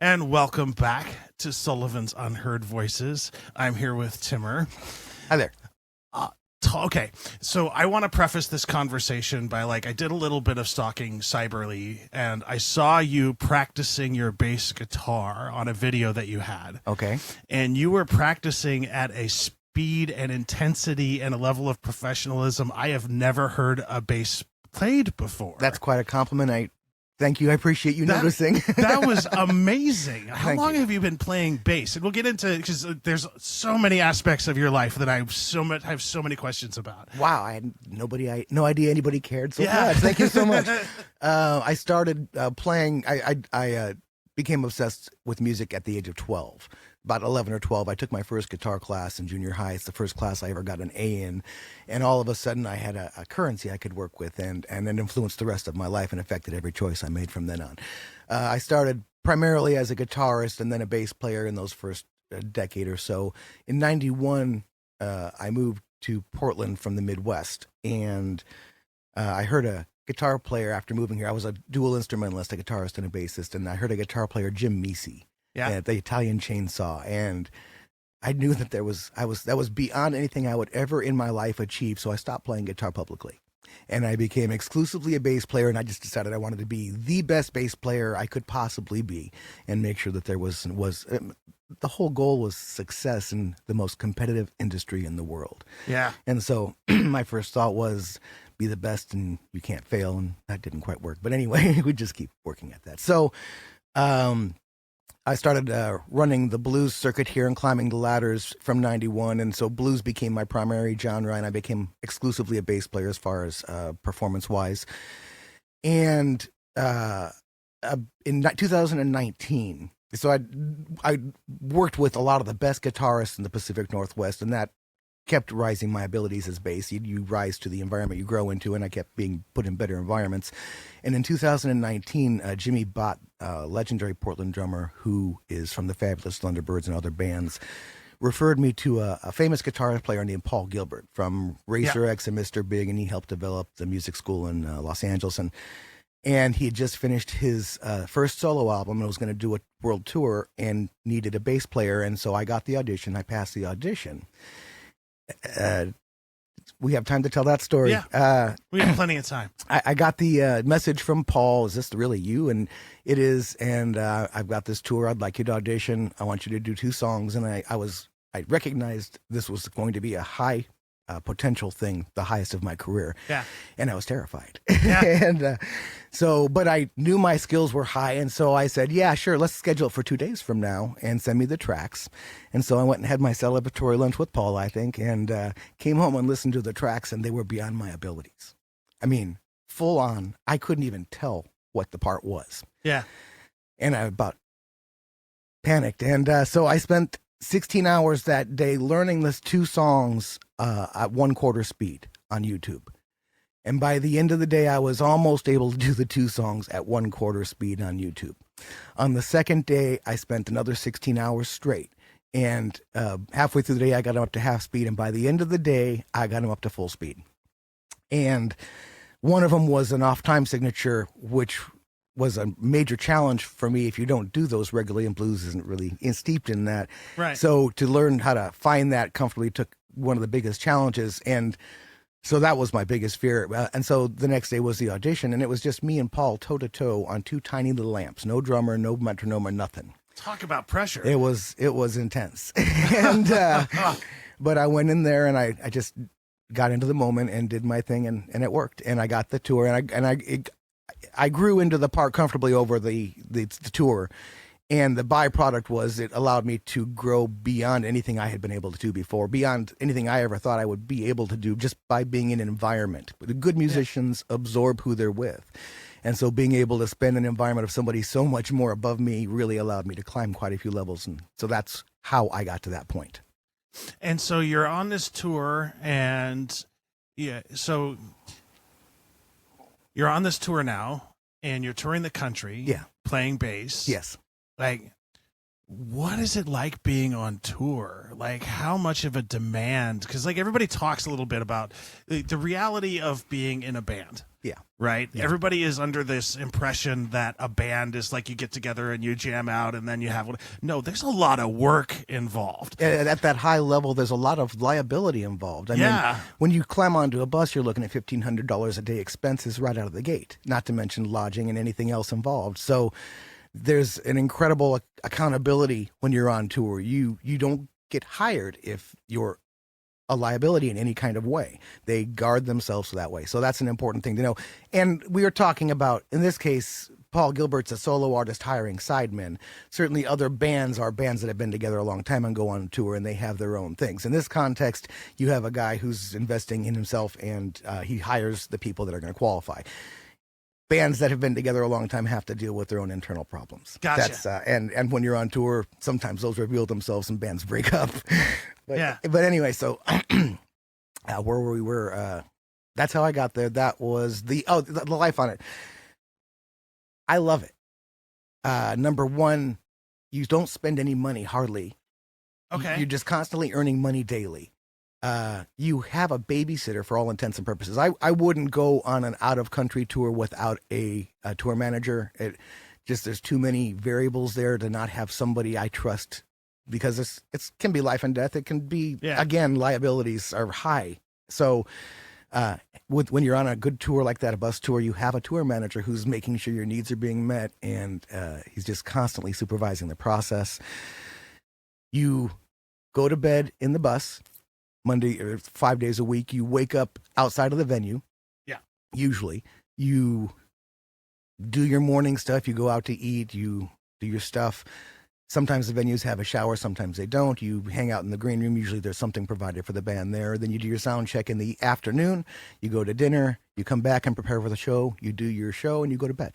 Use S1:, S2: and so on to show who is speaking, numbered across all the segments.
S1: And welcome back to Sullivan's Unheard Voices. I'm here with Timur.
S2: Hi there.
S1: Okay, so I want to preface this conversation by I did a little bit of stalking Cyberly, and I saw you practicing your bass guitar on a video that you had.
S2: Okay.
S1: And you were practicing at a speed and intensity and a level of professionalism I have never heard a bass played before.
S2: That's quite a compliment. Thank you. I appreciate you noticing.
S1: That was amazing. How
S2: Thank
S1: long
S2: you.
S1: have you been playing bass? And we'll get into, because there's so many aspects of your life that I have so many questions about.
S2: Wow, I had no idea anybody cared so
S1: Yeah.
S2: much. Thank you so much. I started playing. I became obsessed with music at the age of 12. About 11 or 12, I took my first guitar class in junior high. It's the first class I ever got an A in. And all of a sudden, I had a currency I could work with, and it influenced the rest of my life and affected every choice I made from then on. I started primarily as a guitarist and then a bass player in those first decade or so. In 91, I moved to Portland from the Midwest, and I heard a guitar player after moving here. I was a dual instrumentalist, a guitarist and a bassist, and I heard a guitar player, Jim Meese.
S1: Yeah.
S2: At the Italian Chainsaw, and I knew that that was beyond anything I would ever in my life achieve. So I stopped playing guitar publicly, and I became exclusively a bass player. And I just decided I wanted to be the best bass player I could possibly be, and make sure that there was the whole goal was success in the most competitive industry in the world.
S1: Yeah.
S2: And so my first thought was be the best, and you can't fail, and that didn't quite work. But anyway, we just keep working at that. So. I started running the blues circuit here and climbing the ladders from 91. And so blues became my primary genre, and I became exclusively a bass player as far as performance-wise. And in 2019, so I worked with a lot of the best guitarists in the Pacific Northwest, and that kept rising my abilities as bass. You rise to the environment you grow into, and I kept being put in better environments. And in 2019, Jimmy Bott, legendary Portland drummer who is from the Fabulous Thunderbirds and other bands, referred me to a famous guitar player named Paul Gilbert from Racer X and Mr. Big, and he helped develop the music school in Los Angeles. And he had just finished his first solo album and was going to do a world tour and needed a bass player. And so I got the audition. I passed the audition. We have time to tell that story.
S1: Yeah, we have plenty of time.
S2: I got the message from Paul, is this really you? And it is, and I've got this tour. I'd like you to audition. I want you to do 2 songs. And I recognized this was going to be a high potential thing, the highest of my career.
S1: Yeah.
S2: And I was terrified.
S1: Yeah.
S2: And but I knew my skills were high. And so I said, yeah, sure, let's schedule it for 2 days from now and send me the tracks. And so I went and had my celebratory lunch with Paul, I think, and came home and listened to the tracks, and they were beyond my abilities. I mean, full on, I couldn't even tell what the part was.
S1: Yeah.
S2: And I about panicked. And so I spent 16 hours that day learning this 2 songs at 1/4 speed on YouTube. And by the end of the day, I was almost able to do the 2 songs at 1/4 speed on YouTube. On the second day, I spent another 16 hours straight. And halfway through the day, I got them up to half speed. And by the end of the day, I got them up to full speed. And one of them was an off-time signature, which was a major challenge for me. If you don't do those regularly, and blues isn't really steeped in that.
S1: Right.
S2: So to learn how to find that comfortably took one of the biggest challenges. And so that was my biggest fear. And so the next day was the audition, and it was just me and Paul toe to toe on 2 tiny little amps, no drummer, no metronome, or nothing.
S1: Talk about pressure.
S2: It was intense. And, but I went in there and I just got into the moment and did my thing, and it worked. And I got the tour, and I grew into the part comfortably over the tour, and the byproduct was it allowed me to grow beyond anything I had been able to do before, beyond anything I ever thought I would be able to do, just by being in an environment. The good musicians absorb who they're with, and so being able to spend an environment of somebody so much more above me really allowed me to climb quite a few levels, and so that's how I got to that point.
S1: And so you're on this tour, and so you're on this tour now, and you're touring the country,
S2: Yeah.
S1: playing bass.
S2: Yes.
S1: what is it like being on tour? Like, how much of a demand? Because like everybody talks a little bit about the reality of being in a band.
S2: Yeah.
S1: Right.
S2: Yeah.
S1: Everybody is under this impression that a band is like you get together and you jam out and then you have one. No, there's a lot of work involved.
S2: At that high level, there's a lot of liability involved. I mean, when you climb onto a bus, you're looking at $1,500 a day expenses right out of the gate, not to mention lodging and anything else involved. So there's an incredible accountability when you're on tour. You don't get hired if you're a liability in any kind of way. They guard themselves that way. So that's an important thing to know. And we are talking about, in this case, Paul Gilbert's a solo artist hiring sidemen. Certainly other bands are bands that have been together a long time and go on tour, and they have their own things. In this context, you have a guy who's investing in himself, and he hires the people that are going to qualify. Bands that have been together a long time have to deal with their own internal problems.
S1: Gotcha.
S2: That's and when you're on tour, sometimes those reveal themselves and bands break up.
S1: Yeah.
S2: But anyway, so where we were, that's how I got there. That was the life on it. I love it. Number one, you don't spend any money hardly.
S1: Okay.
S2: You're just constantly earning money daily. You have a babysitter for all intents and purposes. I wouldn't go on an out of country tour without a tour manager. There's too many variables there to not have somebody I trust, because it can be life and death. It can be, again, liabilities are high. So when you're on a good tour like that, a bus tour, you have a tour manager who's making sure your needs are being met, and he's just constantly supervising the process. You go to bed in the bus Monday or 5 days a week. You wake up outside of the venue.
S1: Yeah.
S2: Usually. You do your morning stuff. You go out to eat. You do your stuff. Sometimes the venues have a shower. Sometimes they don't. You hang out in the green room. Usually there's something provided for the band there. Then you do your sound check in the afternoon. You go to dinner. You come back and prepare for the show. You do your show and you go to bed.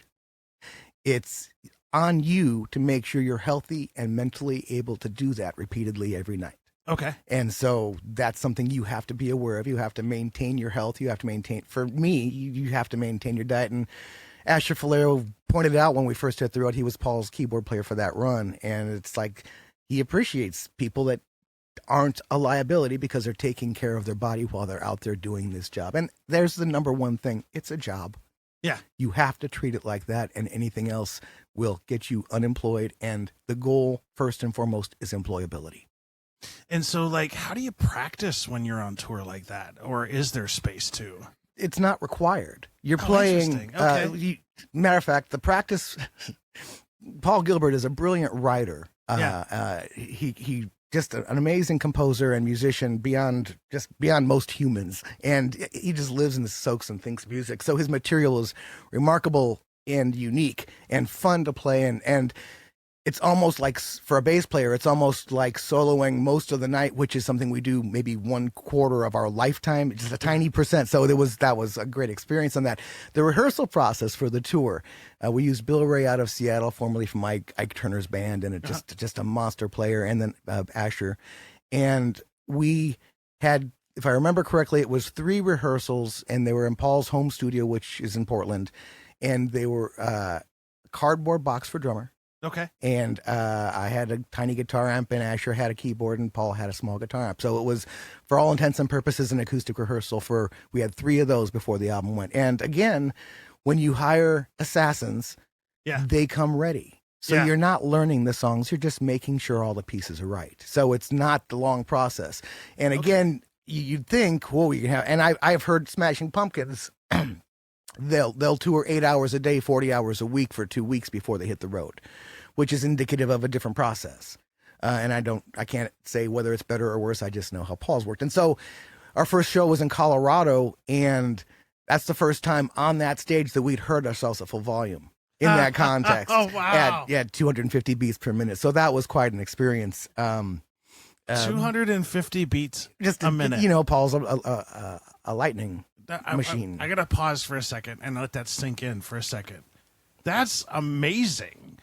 S2: It's on you to make sure you're healthy and mentally able to do that repeatedly every night.
S1: Okay.
S2: And so that's something you have to be aware of. You have to maintain your health. You have to maintain, for me, you have to maintain your diet. And Asher Falero pointed out when we first hit the road, he was Paul's keyboard player for that run. And it's like he appreciates people that aren't a liability because they're taking care of their body while they're out there doing this job. And there's the number one thing. It's a job.
S1: Yeah.
S2: You have to treat it like that, and anything else will get you unemployed. And the goal, first and foremost, is employability.
S1: And so, like, how do you practice when you're on tour like that? Or is there space to?
S2: It's not required. You're playing.
S1: Okay.
S2: Matter of fact, the practice. Paul Gilbert is a brilliant writer. He just an amazing composer and musician beyond most humans. And he just lives and soaks and thinks music. So his material is remarkable and unique and fun to play. And it's almost like, for a bass player, it's almost like soloing most of the night, which is something we do maybe 1/4 of our lifetime, just a tiny percent. So that was a great experience on that. The rehearsal process for the tour, we used Bill Ray out of Seattle, formerly from Ike Turner's band, and just a monster player, and then Asher. And we had, if I remember correctly, it was 3 rehearsals, and they were in Paul's home studio, which is in Portland, and they were cardboard box for drummer.
S1: Okay.
S2: And I had a tiny guitar amp, and Asher had a keyboard, and Paul had a small guitar amp. So it was, for all intents and purposes, an acoustic rehearsal. We had 3 of those before the album went. And again, when you hire assassins, they come ready. So you're not learning the songs. You're just making sure all the pieces are right. So it's not the long process. And again, you'd think, well, you can have, and I've heard Smashing Pumpkins, they'll tour 8 hours a day, 40 hours a week for 2 weeks before they hit the road, which is indicative of a different process. And I can't say whether it's better or worse. I just know how Paul's worked. And so our first show was in Colorado, and that's the first time on that stage that we'd heard ourselves at full volume in that context.
S1: Oh, wow.
S2: At 250 beats per minute. So that was quite an experience.
S1: 250 beats
S2: just
S1: a minute.
S2: Paul's a lightning machine.
S1: I got to pause for a second and let that sink in for a second. That's amazing.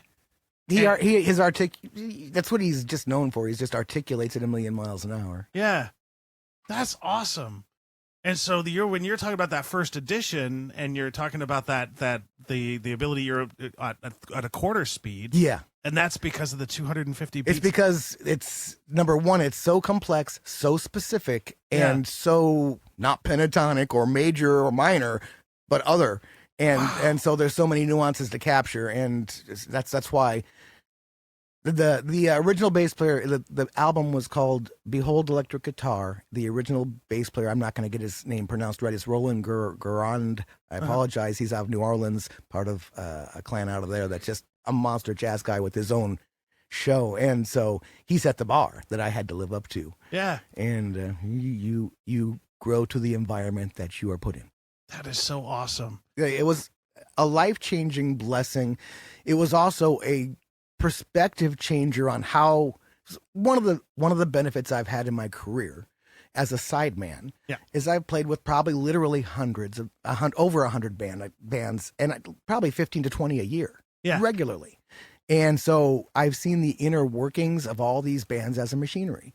S2: That's what he's just known for. He's just articulates at 1,000,000 miles an hour.
S1: Yeah. That's awesome. And so when you're talking about that first edition, and you're talking about that the ability you're at a quarter speed,
S2: Yeah.
S1: and that's because of the 250 beats.
S2: It's because it's, number one, it's so complex, so specific, and so not pentatonic or major or minor, but other. And so there's so many nuances to capture, and that's why the original bass player, the album was called Behold Electric Guitar. The original bass player, I'm not going to get his name pronounced right, it's Roland Garand. I apologize. He's out of New Orleans, part of a clan out of there that's just a monster jazz guy with his own show. And so he set the bar that I had to live up to.
S1: Yeah.
S2: And you grow to the environment that you are put in.
S1: That is so awesome.
S2: It was a life-changing blessing. It was also a perspective changer on how one of the benefits I've had in my career as a sideman is I've played with probably literally hundreds of over 100 bands, and probably 15 to 20 a year regularly. And so I've seen the inner workings of all these bands as a machinery.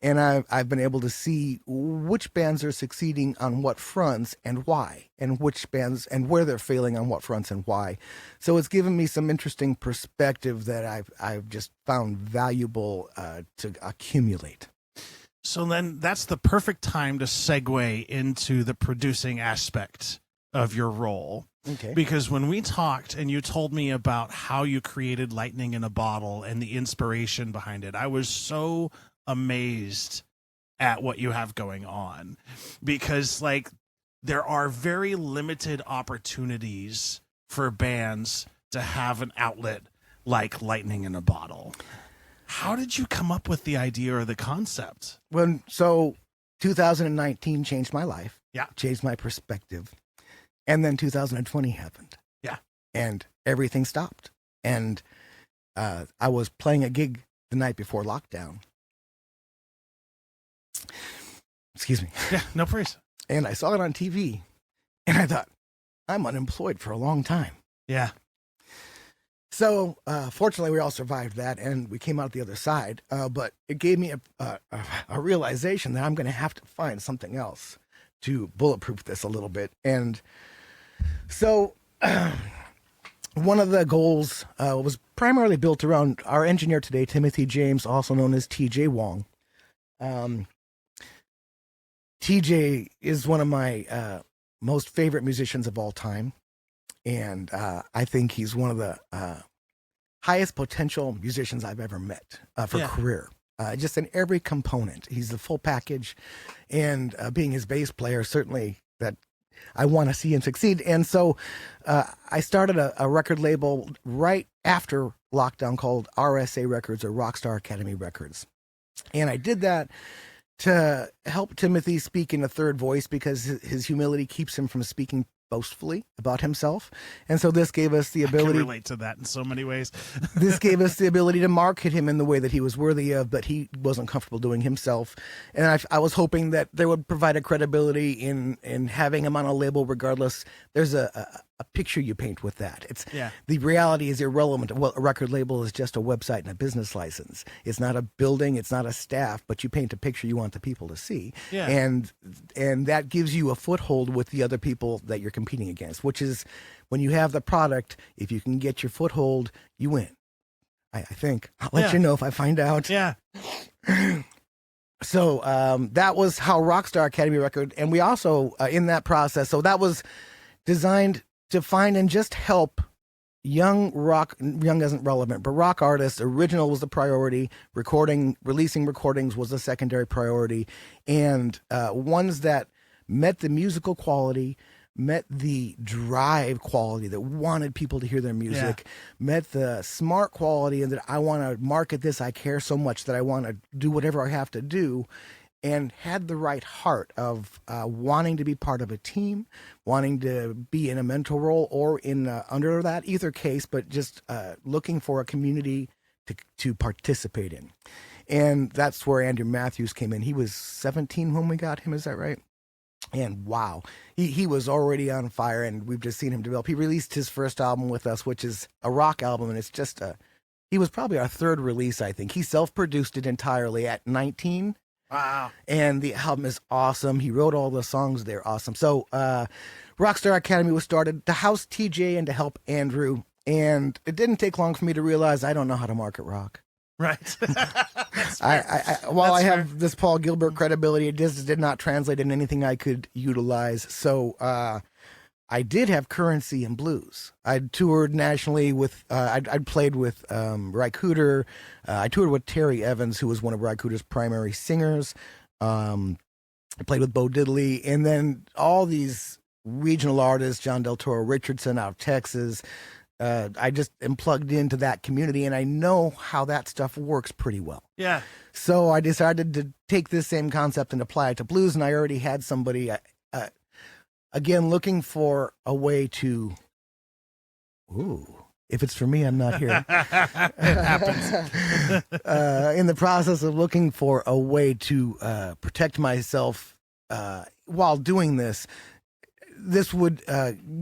S2: And I've been able to see which bands are succeeding on what fronts and why, and which bands and where they're failing on what fronts and why. So it's given me some interesting perspective that I've just found valuable to accumulate.
S1: So then that's the perfect time to segue into the producing aspect of your role.
S2: Okay.
S1: Because when we talked and you told me about how you created Lightning in a Bottle and the inspiration behind it, I was so amazed at what you have going on, because like there are very limited opportunities for bands to have an outlet like Lightning in a Bottle. How did you come up with the idea or the concept?
S2: So 2019 changed my life.
S1: Yeah.
S2: Changed my perspective. And then 2020 happened.
S1: Yeah.
S2: And everything stopped. And I was playing a gig the night before lockdown. Excuse me.
S1: Yeah, no worries.
S2: And I saw it on TV. And I thought, I'm unemployed for a long time.
S1: Yeah.
S2: So fortunately, we all survived that, and we came out the other side. But it gave me a realization that I'm going to have to find something else to bulletproof this a little bit. And so one of the goals was primarily built around our engineer today, Timothy James, also known as TJ Wong. TJ is one of my most favorite musicians of all time. And I think he's one of the highest potential musicians I've ever met for career. Just in every component. He's the full package. And being his bass player, certainly that I want to see him succeed. And so I started a record label right after lockdown called RSA Records, or Rockstar Academy Records. And I did that to help Timothy speak in a third voice, because his humility keeps him from speaking boastfully about himself. And so this gave us the ability...
S1: I can relate to that in so many ways.
S2: This gave us the ability to market him in the way that he was worthy of, but he wasn't comfortable doing himself. And I was hoping that there would provide a credibility in having him on a label regardless. There's a picture you paint with that. The reality is irrelevant. Well, a record label is just a website and a business license. It's not a building, it's not a staff, but you paint a picture you want the people to see.
S1: Yeah.
S2: And that gives you a foothold with the other people that you're competing against, which is when you have the product, if you can get your foothold, you win. I think. I'll let you know if I find out.
S1: Yeah.
S2: So that was how Rockstar Academy Record, and we also, in that process, so that was designed to find and just help young isn't relevant, but rock artists. Original was the priority. Releasing recordings was the secondary priority. And ones that met the musical quality, met the drive quality that wanted people to hear their music, met the smart quality, and that I want to market this. I care so much that I want to do whatever I have to do, and had the right heart of wanting to be part of a team, wanting to be in a mentor role or in under that either case, but just looking for a community to participate in. And that's where Andrew Matthews came in. He was 17 when we got him, is that right? And wow, he was already on fire, and we've just seen him develop. He released his first album with us, which is a rock album, and it's just he was probably our third release, I think. He self-produced it entirely at 19.
S1: Wow.
S2: And the album is awesome. He wrote all the songs. They're awesome. So Rockstar Academy was started to house TJ and to help Andrew. And it didn't take long for me to realize I don't know how to market rock.
S1: Right.
S2: While I have this Paul Gilbert credibility, it just did not translate into anything I could utilize. So I did have currency in blues. I'd toured nationally with, I'd played with Ry Cooder. I toured with Terry Evans, who was one of Ry Cooder's primary singers. I played with Bo Diddley. And then all these regional artists, John Del Toro Richardson out of Texas. I just am plugged into that community, and I know how that stuff works pretty well.
S1: Yeah.
S2: So I decided to take this same concept and apply it to blues, and I already had somebody, again, looking for a way to, if it's for me, I'm not here.
S1: It happens.
S2: In the process of looking for a way to protect myself while doing this, this would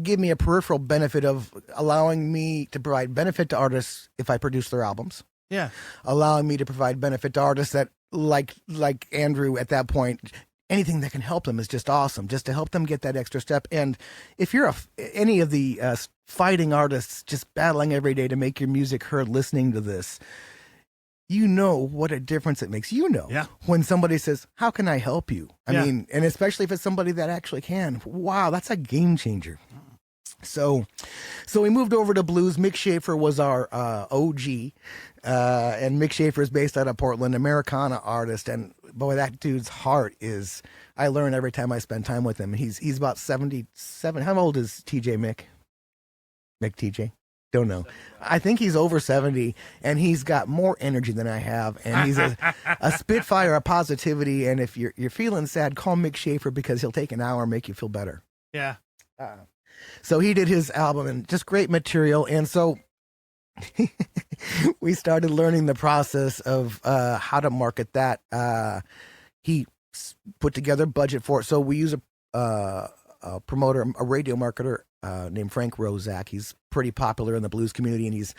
S2: give me a peripheral benefit of allowing me to provide benefit to artists if I produce their albums.
S1: Yeah.
S2: Allowing me to provide benefit to artists that, like Andrew at that point, anything that can help them is just awesome, just to help them get that extra step. And if you're any of the fighting artists just battling every day to make your music heard listening to this, you know what a difference it makes.
S1: Yeah.
S2: When somebody says, how can I help you? I mean, and especially if it's somebody that actually can. Wow, that's a game changer. So we moved over to blues. Mick Schaefer was our OG, and Mick Schaefer is based out of Portland, Americana artist. And boy, that dude's heart is, I learn every time I spend time with him. He's about 77. How old is TJ Mick? Mick TJ? Don't know. I think he's over 70, and he's got more energy than I have, and he's a spitfire of positivity. And if you're feeling sad, call Mick Schaefer, because he'll take an hour and make you feel better.
S1: Yeah.
S2: So he did his album, and just great material. And so we started learning the process of how to market that. He put together a budget for it. So we use a promoter, a radio marketer named Frank Roszak. He's pretty popular in the blues community, and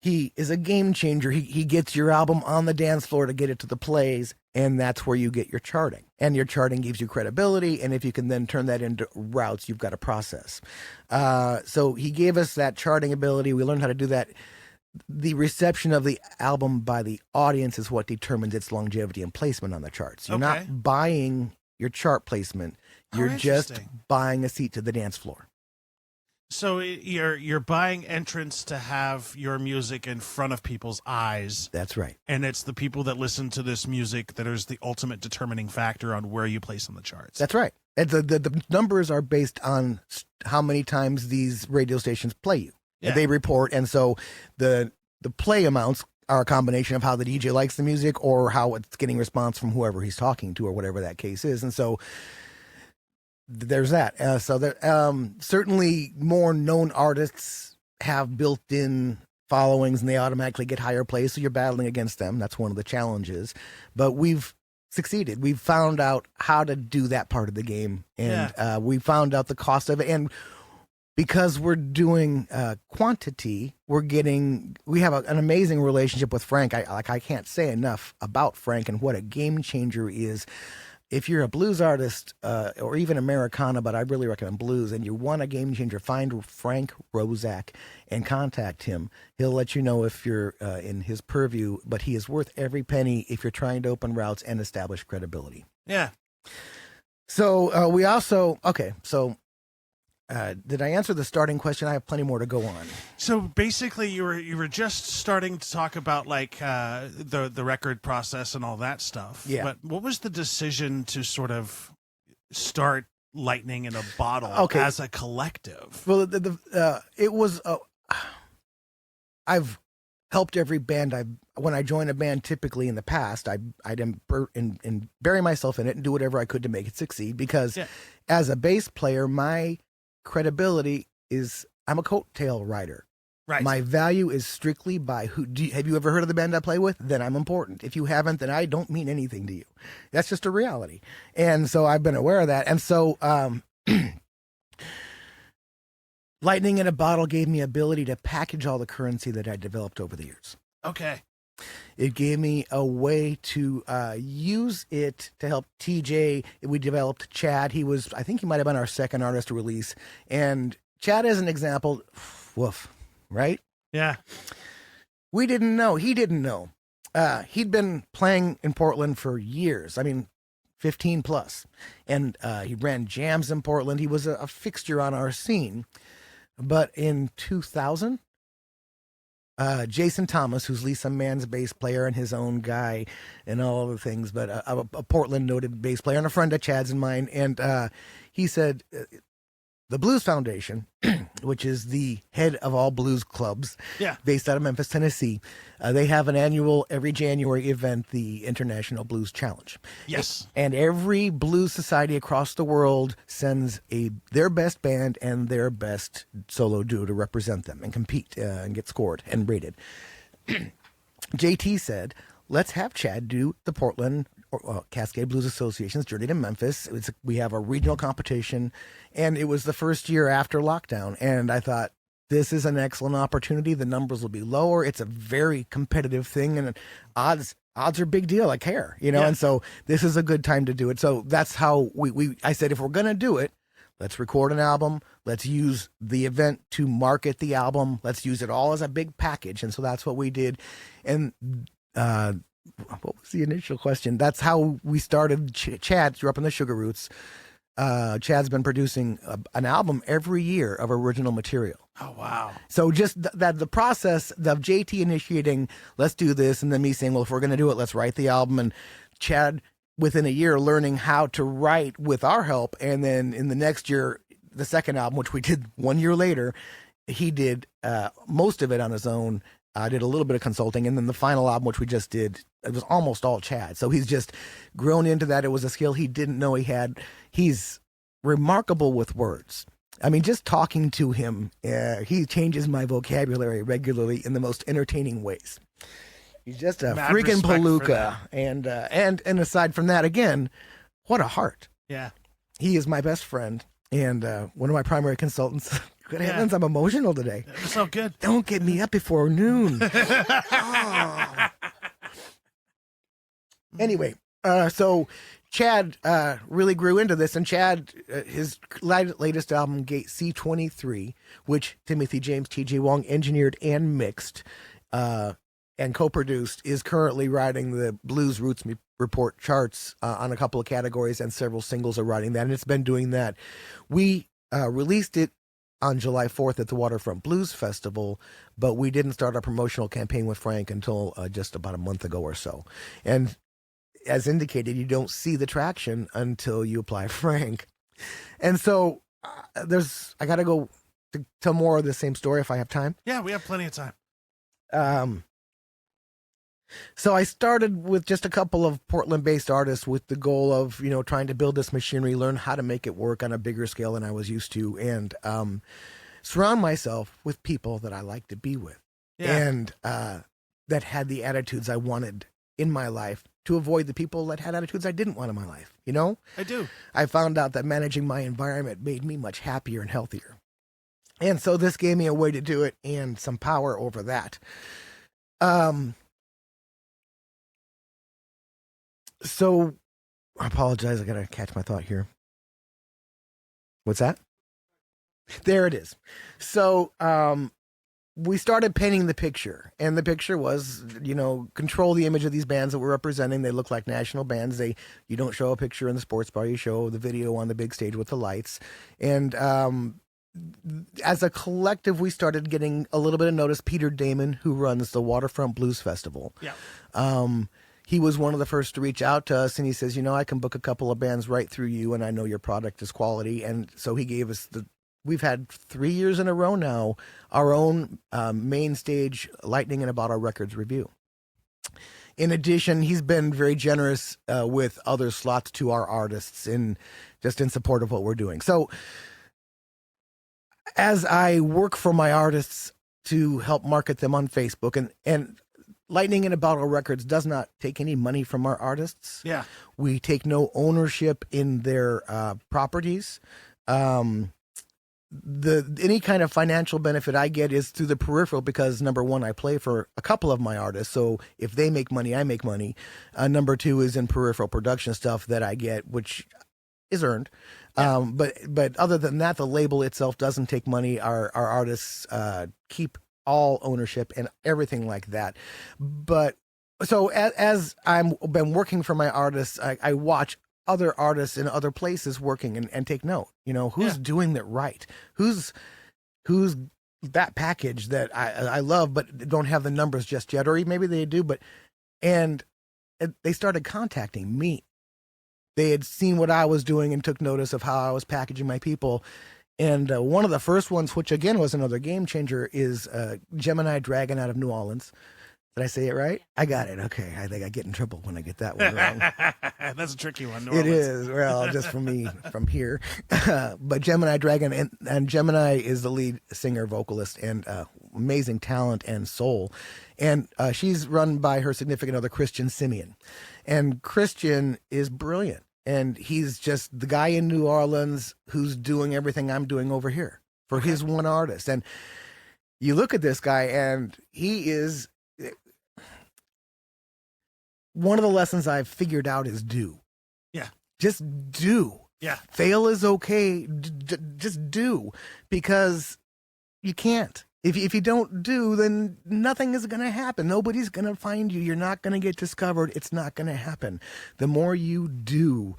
S2: he is a game changer. He gets your album on the dance floor to get it to the plays, and that's where you get your charting. And your charting gives you credibility, and if you can then turn that into routes, you've got a process. So he gave us that charting ability. We learned how to do that. The reception of the album by the audience is what determines its longevity and placement on the charts. You're not buying your chart placement. You're just buying a seat to the dance floor.
S1: So you're buying entrance to have your music in front of people's eyes.
S2: That's right.
S1: And it's the people that listen to this music that is the ultimate determining factor on where you place on the charts.
S2: That's right. And the numbers are based on how many times these radio stations play you.
S1: Yeah.
S2: And they report, and so the play amounts are a combination of how the DJ likes the music or how it's getting response from whoever he's talking to or whatever that case is. And so there's that. So there, certainly more known artists have built-in followings, and they automatically get higher plays, so you're battling against them. That's one of the challenges. But we've succeeded. We've found out how to do that part of the game, and we found out the cost of it. And because we're doing quantity, we have an amazing relationship with Frank. I can't say enough about Frank and what a game changer he is. If you're a blues artist or even Americana, but I really recommend blues, and you want a game changer, find Frank Roszak and contact him. He'll let you know if you're in his purview, but he is worth every penny if you're trying to open routes and establish credibility.
S1: Yeah.
S2: So we also, did I answer the starting question? I have plenty more to go on.
S1: So basically, you were just starting to talk about like the record process and all that stuff.
S2: Yeah.
S1: But what was the decision to sort of start Lightning in a Bottle as a collective?
S2: Well, it was. I've helped every band. When I join a band, typically in the past, I'd bury myself in it and do whatever I could to make it succeed. Because as a bass player, my credibility is I'm a coattail rider.
S1: Right.
S2: My value is strictly by have you ever heard of the band I play with? Then I'm important. If you haven't, then I don't mean anything to you. That's just a reality. And so I've been aware of that. And so Lightning in a Bottle gave me ability to package all the currency that I developed over the years.
S1: Okay.
S2: It gave me a way to use it to help TJ. We developed Chad. I think he might have been our second artist to release. And Chad, as an example, woof, right?
S1: Yeah.
S2: We didn't know. He didn't know. He'd been playing in Portland for years. I mean, 15 plus. And he ran jams in Portland. He was a fixture on our scene. But in 2000, Jason Thomas, who's Lisa Mann's bass player and his own guy and all the things, but a Portland noted bass player and a friend of Chad's and mine. And he said, the Blues Foundation, which is the head of all blues clubs, based out of Memphis, Tennessee, they have an annual, every January event, the International Blues Challenge.
S1: Yes.
S2: And every blues society across the world sends their best band and their best solo duo to represent them and compete and get scored and rated. JT said, let's have Chad do the Portland Cascade Blues Association's Journey to Memphis. We have a regional competition, and it was the first year after lockdown. And I thought, this is an excellent opportunity. The numbers will be lower. It's a very competitive thing, and odds are a big deal. I care, and so this is a good time to do it. So that's how I said, if we're going to do it, let's record an album. Let's use the event to market the album. Let's use it all as a big package. And so that's what we did. And what was the initial question? That's how we started. Chad grew up in the Sugar Roots. Chad's been producing an album every year of original material.
S1: Oh, wow.
S2: So just that the process of JT initiating, let's do this, and then me saying, well, if we're going to do it, let's write the album. And Chad, within a year, learning how to write with our help. And then in the next year, the second album, which we did 1 year later, he did most of it on his own. I did a little bit of consulting, and then the final album, which we just did, it was almost all Chad. So he's just grown into that. It was a skill he didn't know he had. He's remarkable with words. I mean, just talking to him, he changes my vocabulary regularly in the most entertaining ways. He's just a
S1: Mad
S2: freaking
S1: respect for
S2: palooka. And aside from that, again, what a heart.
S1: Yeah.
S2: He is my best friend and one of my primary consultants. Good heavens, I'm emotional today.
S1: It's so good.
S2: Don't get me up before noon. Oh. Anyway, so Chad really grew into this, and Chad, his latest album, Gate C23, which Timothy James, T.J. Wong engineered and mixed and co-produced, is currently riding the Blues Roots Report charts on a couple of categories, and several singles are riding that, and it's been doing that. We released it on July 4th at the Waterfront Blues Festival, but we didn't start our promotional campaign with Frank until just about a month ago or so. And as indicated, you don't see the traction until you apply Frank. And so I got to go to tell more of the same story if I have time.
S1: Yeah, we have plenty of time.
S2: So I started with just a couple of Portland-based artists with the goal of, trying to build this machinery, learn how to make it work on a bigger scale than I was used to, and surround myself with people that I like to be with, and that had the attitudes I wanted in my life, to avoid the people that had attitudes I didn't want in my life.
S1: I do. I
S2: found out that managing my environment made me much happier and healthier. And so this gave me a way to do it and some power over that. So I apologize. I got to catch my thought here. What's that? There it is. So, we started painting the picture, and the picture was, control the image of these bands that we're representing. They look like national bands. You don't show a picture in the sports bar. You show the video on the big stage with the lights. And, as a collective, we started getting a little bit of notice. Peter Damon, who runs the Waterfront Blues Festival. Yeah. He was one of the first to reach out to us, and he says, I can book a couple of bands right through you, and I know your product is quality. And so he gave us we've had 3 years in a row now, our own main stage Lightning and About Our Records review. In addition, he's been very generous with other slots to our artists just in support of what we're doing. So as I work for my artists to help market them on Facebook, and Lightning and About Our Records does not take any money from our artists.
S1: Yeah.
S2: We take no ownership in their properties. any kind of financial benefit I get is through the peripheral because number one, I play for a couple of my artists, so if they make money, I make money. Number two is in peripheral production stuff that I get, which is earned.
S1: Yeah.
S2: But other than that, the label itself doesn't take money. Our artists keep all ownership and everything like that. But so as I'm been working for my artists, I watch other artists in other places working and take note. Who's doing it right? Who's that package that I love but don't have the numbers just yet, or maybe they do, and they started contacting me. They had seen what I was doing and took notice of how I was packaging my people. And one of the first ones, which again was another game changer, is Gemini Dragon out of New Orleans. Did I say it right? I got it. Okay. I think I get in trouble when I get that one wrong.
S1: That's a tricky one.
S2: It is. Well, just for me from here. But Gemini Dragon, and Gemini is the lead singer, vocalist, and amazing talent and soul. And she's run by her significant other, Christian Simeon. And Christian is brilliant. And he's just the guy in New Orleans who's doing everything I'm doing over here for his one artist. And you look at this guy, and he is... One of the lessons I've figured out is do.
S1: Yeah.
S2: Just do.
S1: Yeah.
S2: Fail is okay. Just do, because you can't. If you don't do, then nothing is going to happen. Nobody's going to find you. You're not going to get discovered. It's not going to happen. The more you do,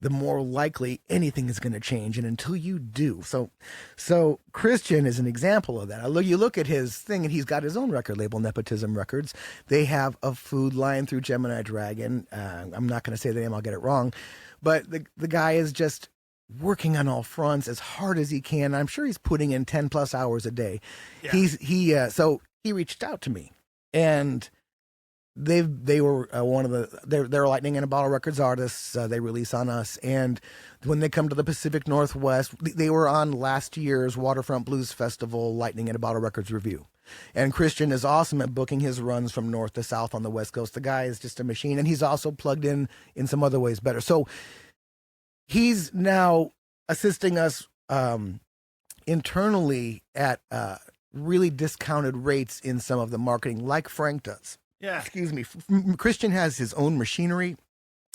S2: the more likely anything is going to change. And until you do. So Christian is an example of that. You look at his thing, and he's got his own record label, Nepotism Records. They have a food line through Gemini Dragon. I'm not going to say the name. I'll get it wrong. But the guy is just working on all fronts as hard as he can. I'm sure he's putting in 10 plus hours a day. Yeah. So he reached out to me, and they were one of they're Lightning in a Bottle Records artists. They release on us, and when they come to the Pacific Northwest, they were on last year's Waterfront Blues Festival Lightning in a Bottle Records review. And Christian is awesome at booking his runs from north to south on the West Coast. The guy is just a machine, and he's also plugged in some other ways better. So he's now assisting us internally at really discounted rates in some of the marketing, like Frank does.
S1: Yeah.
S2: Excuse me. Christian has his own machinery.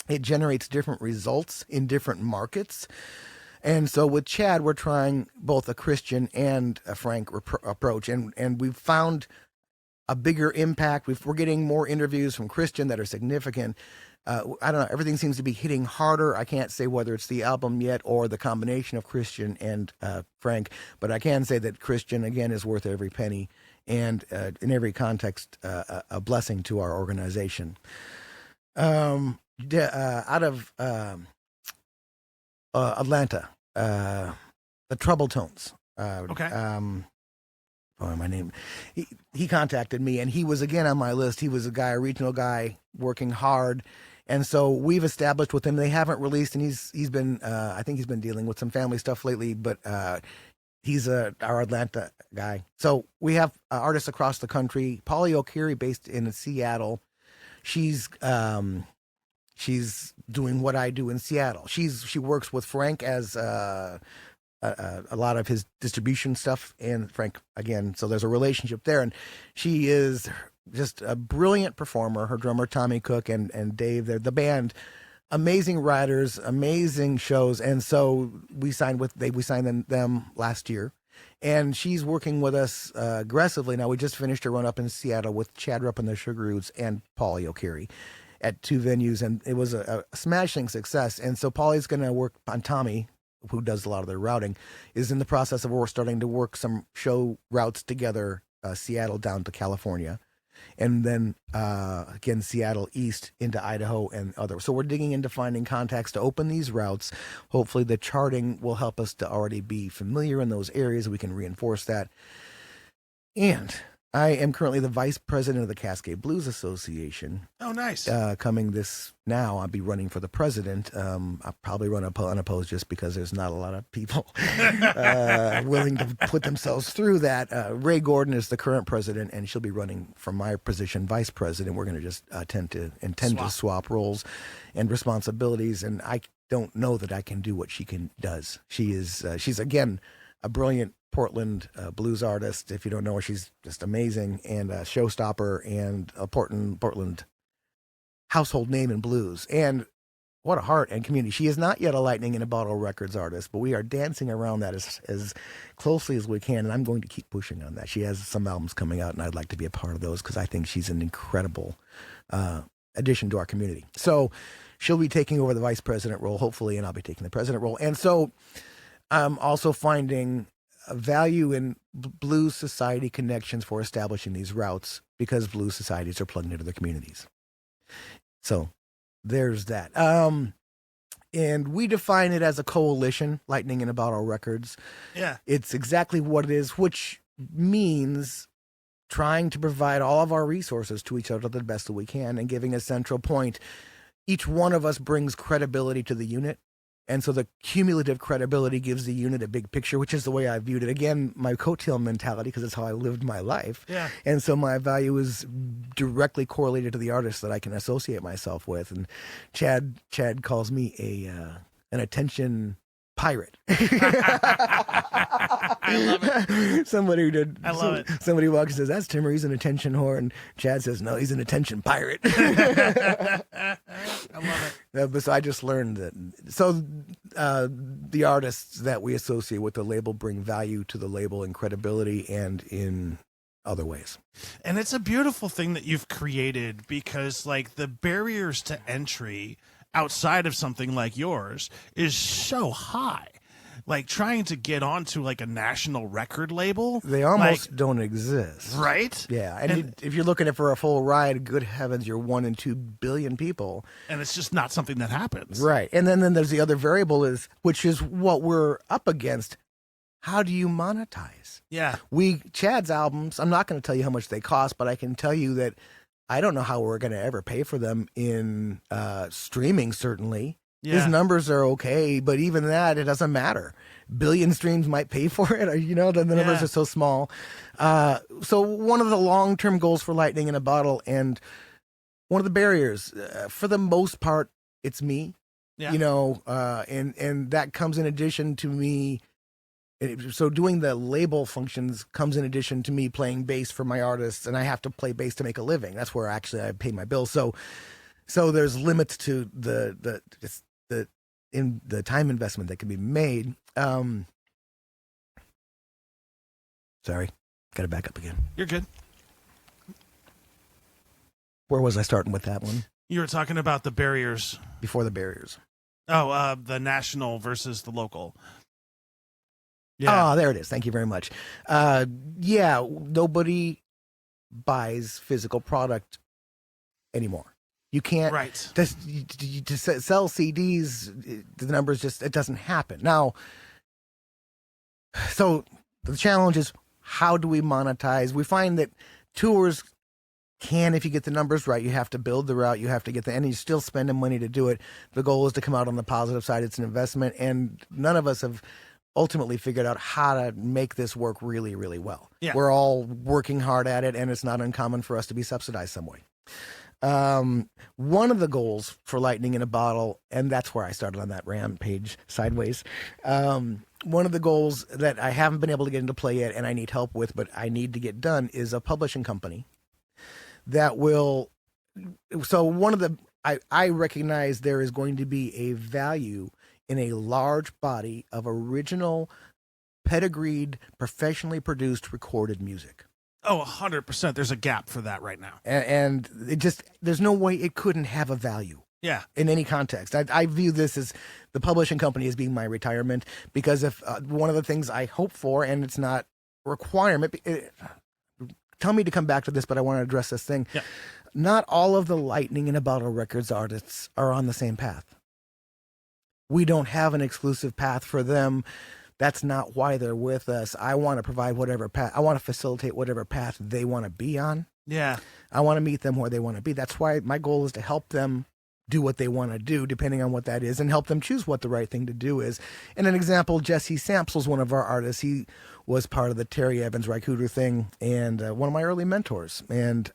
S2: It generates different results in different markets. And so with Chad, we're trying both a Christian and a Frank approach. And we've found a bigger impact. We're getting more interviews from Christian that are significant. I don't know. Everything seems to be hitting harder. I can't say whether it's the album yet or the combination of Christian and Frank, but I can say that Christian, again, is worth every penny, and in every context, a blessing to our organization. Out of Atlanta, the Trouble Tones. My name. He contacted me, and he was again on my list. He was a regional guy working hard. And so we've established with him. They haven't released, and he's been I think he's been dealing with some family stuff lately, but he's our Atlanta guy. So we have artists across the country. Polly O'Keery, based in Seattle. She's doing what I do in Seattle. She works with Frank as a lot of his distribution stuff, and Frank again. So there's a relationship there, and she is just a brilliant performer. Her drummer Tommy Cook and Dave, they're the band, amazing writers, amazing shows. And so we signed them last year, and she's working with us aggressively now. We just finished a run up in Seattle with Chad Rupp and the Sugar Roots and Paulie O'Keery at 2 venues, and it was a smashing success. And so Paulie's going to work on Tommy, who does a lot of their routing, is in the process of we're starting to work some show routes together, Seattle down to California. And then, again, Seattle east into Idaho and other. So we're digging into finding contacts to open these routes. Hopefully the charting will help us to already be familiar in those areas. We can reinforce that. And I am currently the vice president of the Cascade Blues Association.
S1: Oh, nice.
S2: Coming now, I'll be running for the president. I'll probably run unopposed just because there's not a lot of people willing to put themselves through that. Ray Gordon is the current president, and she'll be running for my position, vice president. We're going to just intend to swap roles and responsibilities, and I don't know that I can do what she does. She's again a brilliant Portland blues artist. If you don't know her, she's just amazing and a showstopper and a Portland household name in blues. And what a heart and community. She is not yet a Lightning in a Bottle Records artist, but we are dancing around that as closely as we can, and I'm going to keep pushing on that. She has some albums coming out, and I'd like to be a part of those because I think she's an incredible addition to our community. So she'll be taking over the vice president role, hopefully, and I'll be taking the president role. And so I'm also finding a value in blues society connections for establishing these routes because blues societies are plugged into their communities. So there's that. And we define it as a coalition, Lightning in a Bottle Records.
S1: Yeah.
S2: It's exactly what it is, which means trying to provide all of our resources to each other the best that we can and giving a central point. Each one of us brings credibility to the unit. And so the cumulative credibility gives the unit a big picture, which is the way I viewed it. Again, my coattail mentality, because it's how I lived my life.
S1: Yeah.
S2: And so my value is directly correlated to the artists that I can associate myself with. And Chad calls me an attention pirate.
S1: I love it.
S2: Somebody did.
S1: I love it.
S2: Somebody walks and says, "That's Timur. He's an attention whore." And Chad says, "No, he's an attention pirate."
S1: I love it.
S2: But so I just learned that. So the artists that we associate with the label bring value to the label in credibility and in other ways.
S1: And it's a beautiful thing that you've created because, like, the barriers to entry outside of something like yours is so high. Like, trying to get onto, like, a national record label.
S2: They almost don't exist.
S1: Right?
S2: Yeah. And if you're looking for a full ride, good heavens, you're 1 in 2 billion people.
S1: And it's just not something that happens.
S2: Right. And then there's the other variable which is what we're up against. How do you monetize?
S1: Yeah.
S2: Chad's albums, I'm not going to tell you how much they cost, but I can tell you that I don't know how we're going to ever pay for them in streaming, certainly. Yeah. His numbers are okay, but even that, it doesn't matter. Billion streams might pay for it. The numbers are so small. So one of the long-term goals for Lightning in a Bottle and one of the barriers, for the most part, it's me. Yeah. And that comes in addition to me. So doing the label functions comes in addition to me playing bass for my artists, and I have to play bass to make a living. That's where actually I pay my bills. So there's limits to the time investment that can be made. Sorry, got to back up again.
S1: You're good.
S2: Where was I starting with that one?
S1: You were talking about the barriers.
S2: Before the barriers.
S1: Oh, the national versus the local. Yeah.
S2: Oh, there it is. Thank you very much. Nobody buys physical product anymore. You can't.
S1: Right.
S2: To sell CDs, the numbers it doesn't happen. Now, so the challenge is, how do we monetize? We find that tours can, if you get the numbers right, you have to build the route, you have to get and you're still spending money to do it. The goal is to come out on the positive side. It's an investment, and none of us have ultimately figured out how to make this work really, really well. Yeah. We're all working hard at it, and it's not uncommon for us to be subsidized some way. One of the goals for Lightning in a Bottle, and that's where I started on that rampage sideways. One of the goals that I haven't been able to get into play yet, and I need help with, but I need to get done, is a publishing company that will. So I recognize there is going to be a value in a large body of original, pedigreed, professionally produced, recorded music.
S1: Oh, 100%. There's a gap for that right now.
S2: And there's no way it couldn't have a value.
S1: Yeah.
S2: In any context. I view this as the publishing company as being my retirement, because if one of the things I hope for, and it's not a requirement, tell me to come back to this, but I want to address this thing. Yeah. Not all of the Lightning in a Bottle Records artists are on the same path. We don't have an exclusive path for them. That's not why they're with us. I want to provide whatever path. I want to facilitate whatever path they want to be on.
S1: Yeah.
S2: I want to meet them where they want to be. That's why my goal is to help them do what they want to do, depending on what that is, and help them choose what the right thing to do is. And an example, Jesse Sampson's one of our artists. He was part of the Terry Evans Rycooter thing, and one of my early mentors. And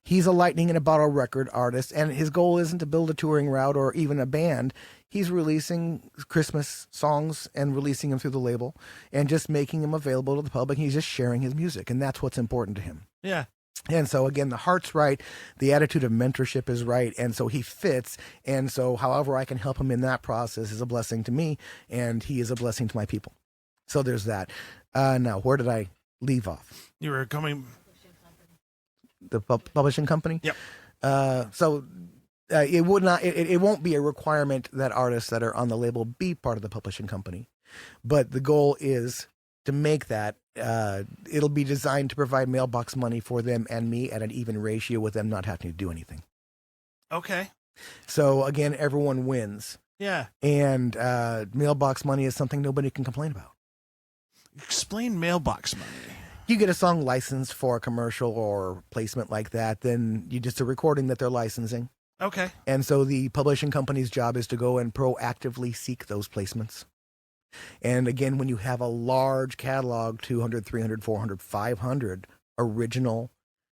S2: he's a Lightning in a Bottle record artist, and his goal isn't to build a touring route or even a band. he's releasing Christmas songs and releasing them through the label and just making them available to the public. He's just sharing his music, and that's what's important to him.
S1: Yeah.
S2: And so, again, the heart's right. The attitude of mentorship is right. And so he fits. And so however I can help him in that process is a blessing to me, and he is a blessing to my people. So there's that. Now, where did I leave off?
S1: You were coming.
S2: The publishing company?
S1: Yep.
S2: It would not. It won't be a requirement that artists that are on the label be part of the publishing company. But the goal is to make that. It'll be designed to provide mailbox money for them and me at an even ratio with them not having to do anything.
S1: Okay.
S2: So again, everyone wins.
S1: Yeah.
S2: And mailbox money is something nobody can complain about.
S1: Explain mailbox money.
S2: You get a song licensed for a commercial or placement like that, then you just a recording that they're licensing.
S1: Okay.
S2: And so the publishing company's job is to go and proactively seek those placements. And again, when you have a large catalog, 200, 300, 400, 500 original,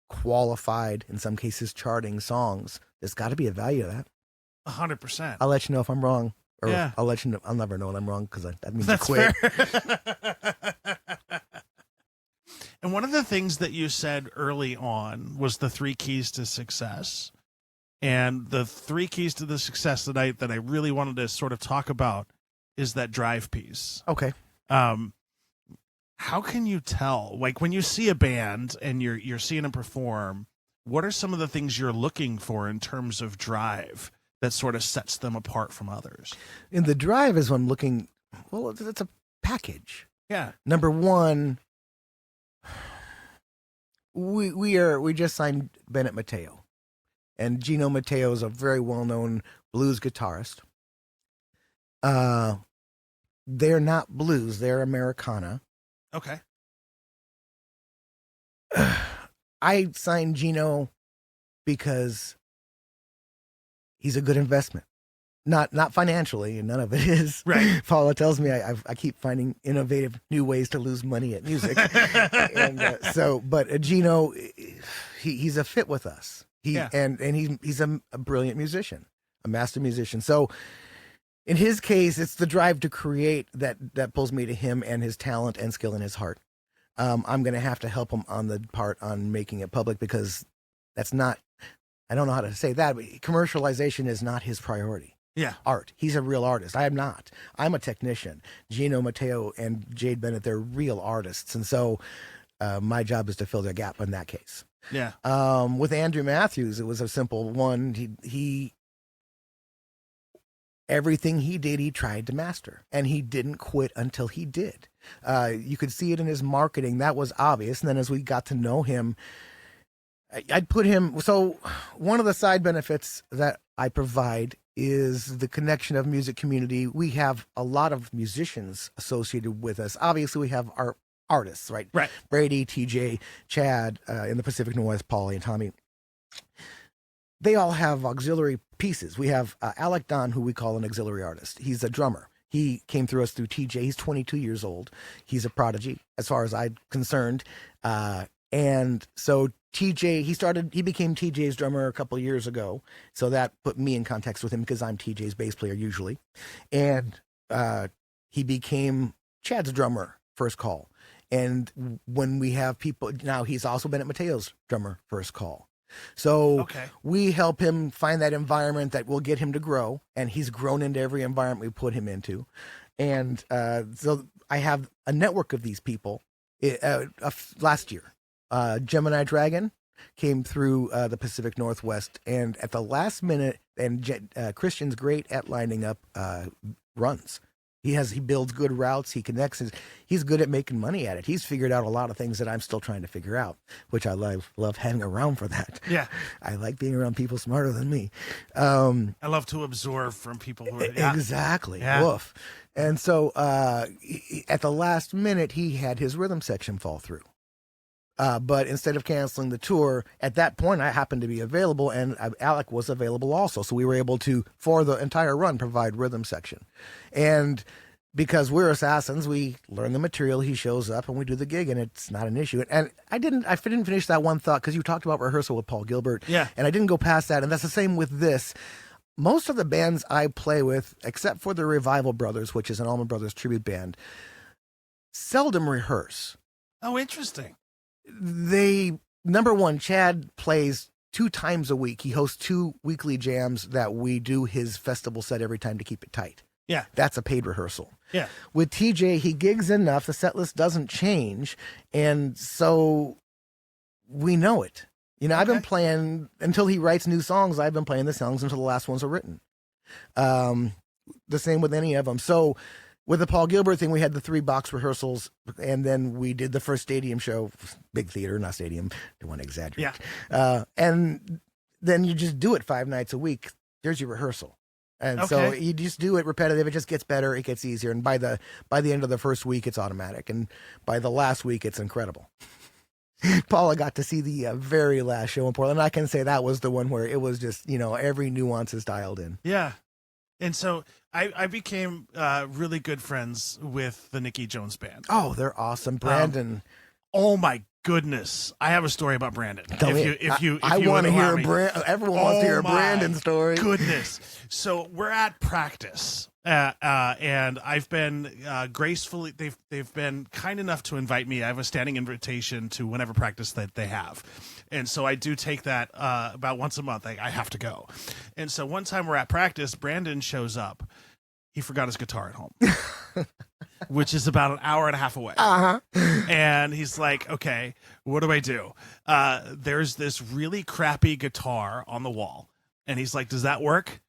S2: qualified, in some cases charting songs, there's got to be a value to that.
S1: 100%.
S2: I'll let you know if I'm wrong. Or
S1: Yeah.
S2: I'll let you know. I'll never know when I'm wrong because that means
S1: That's
S2: you quit.
S1: fair. And one of the things that you said early on was the 3 keys to success. And the 3 keys to the success tonight that I really wanted to sort of talk about is that drive piece.
S2: Okay.
S1: How can you tell, like when you see a band and you're seeing them perform, what are some of the things you're looking for in terms of drive that sort of sets them apart from others?
S2: And the drive is when looking, well, it's a package.
S1: Yeah.
S2: Number one, we just signed Bennett Mateo. And Gino Mateo is a very well-known blues guitarist. They're not blues, they're Americana.
S1: Okay.
S2: I signed Gino because he's a good investment. Not financially, and none of it is.
S1: Right.
S2: Paula tells me I keep finding innovative new ways to lose money at music. And but Gino, he's a fit with us. And he's a brilliant musician, a master musician. So in his case, it's the drive to create that pulls me to him and his talent and skill in his heart. I'm going to have to help him on the part on making it public because that's not, I don't know how to say that, but commercialization is not his priority.
S1: Yeah.
S2: Art. He's a real artist. I am not. I'm a technician. Gino Mateo and Jade Bennett, they're real artists. And so my job is to fill their gap in that case.
S1: Yeah.
S2: With Andrew Matthews, it was a simple one. He everything he did, he tried to master, and he didn't quit until he did. You could see it in his marketing. That was obvious. And then as we got to know him, I'd put him. So one of the side benefits that I provide is the connection of music community. We have a lot of musicians associated with us. Obviously, we have our artists, right?
S1: Right.
S2: Brady, TJ, Chad, in the Pacific Northwest, Paulie and Tommy. They all have auxiliary pieces. We have Alec Don, who we call an auxiliary artist. He's a drummer. He came through us through TJ. He's 22 years old. He's a prodigy, as far as I'm concerned. And so TJ, he became TJ's drummer a couple of years ago. So that put me in context with him because I'm TJ's bass player usually. And he became Chad's drummer first call. And when we have people, now he's also Bennett Mateo's drummer first call. So we help him find that environment that will get him to grow. And he's grown into every environment we put him into. And so I have a network of these people. Last year, Gemini Dragon came through the Pacific Northwest, and at the last minute, and Christian's great at lining up runs. He builds good routes. He connects. He's good at making money at it. He's figured out a lot of things that I'm still trying to figure out, which I love hanging around for that.
S1: Yeah.
S2: I like being around people smarter than me.
S1: I love to absorb from people who are
S2: exactly. Yeah. Woof. And so at the last minute, he had his rhythm section fall through. But instead of canceling the tour, at that point, I happened to be available, and Alec was available also. So we were able to, for the entire run, provide rhythm section. And because we're assassins, we learn the material, he shows up, and we do the gig, and it's not an issue. And I didn't finish that one thought, because you talked about rehearsal with Paul Gilbert.
S1: Yeah.
S2: And I didn't go past that, and that's the same with this. most of the bands I play with, except for the Revival Brothers, which is an Allman Brothers tribute band, seldom rehearse.
S1: Oh, interesting.
S2: They, number one, Chad plays 2 times a week. He hosts 2 weekly jams that we do his festival set every time to keep it tight.
S1: Yeah.
S2: That's a paid rehearsal.
S1: Yeah.
S2: With TJ, he gigs enough, the set list doesn't change, and so we know it. You know, I've been playing, until he writes new songs, I've been playing the songs until the last ones are written. The same with any of them. So with the Paul Gilbert thing, we had the 3 box rehearsals, and then we did the first stadium show, big theater, not stadium, don't want to exaggerate.
S1: Yeah.
S2: And then you just do it 5 nights a week. There's your rehearsal. And so you just do it repetitive. It just gets better. It gets easier. And by the end of the first week, it's automatic. And by the last week, it's incredible. Paula got to see the very last show in Portland. I can say that was the one where it was just, you know, every nuance is dialed in.
S1: Yeah. And so I became really good friends with the Nicky Jones band.
S2: Oh, they're awesome. Brandon.
S1: Oh my goodness. I have a story about Brandon.
S2: I want to hear everyone wants to hear a Brandon story.
S1: Goodness. So we're at practice. And I've been gracefully, they've been kind enough to invite me. I have a standing invitation to whenever practice that they have. And so I do take that about once a month. I have to go. And so one time we're at practice, Brandon shows up. He forgot his guitar at home, which is about an hour and a half away. And he's like, okay, what do I do? There's this really crappy guitar on the wall. And he's like, does that work?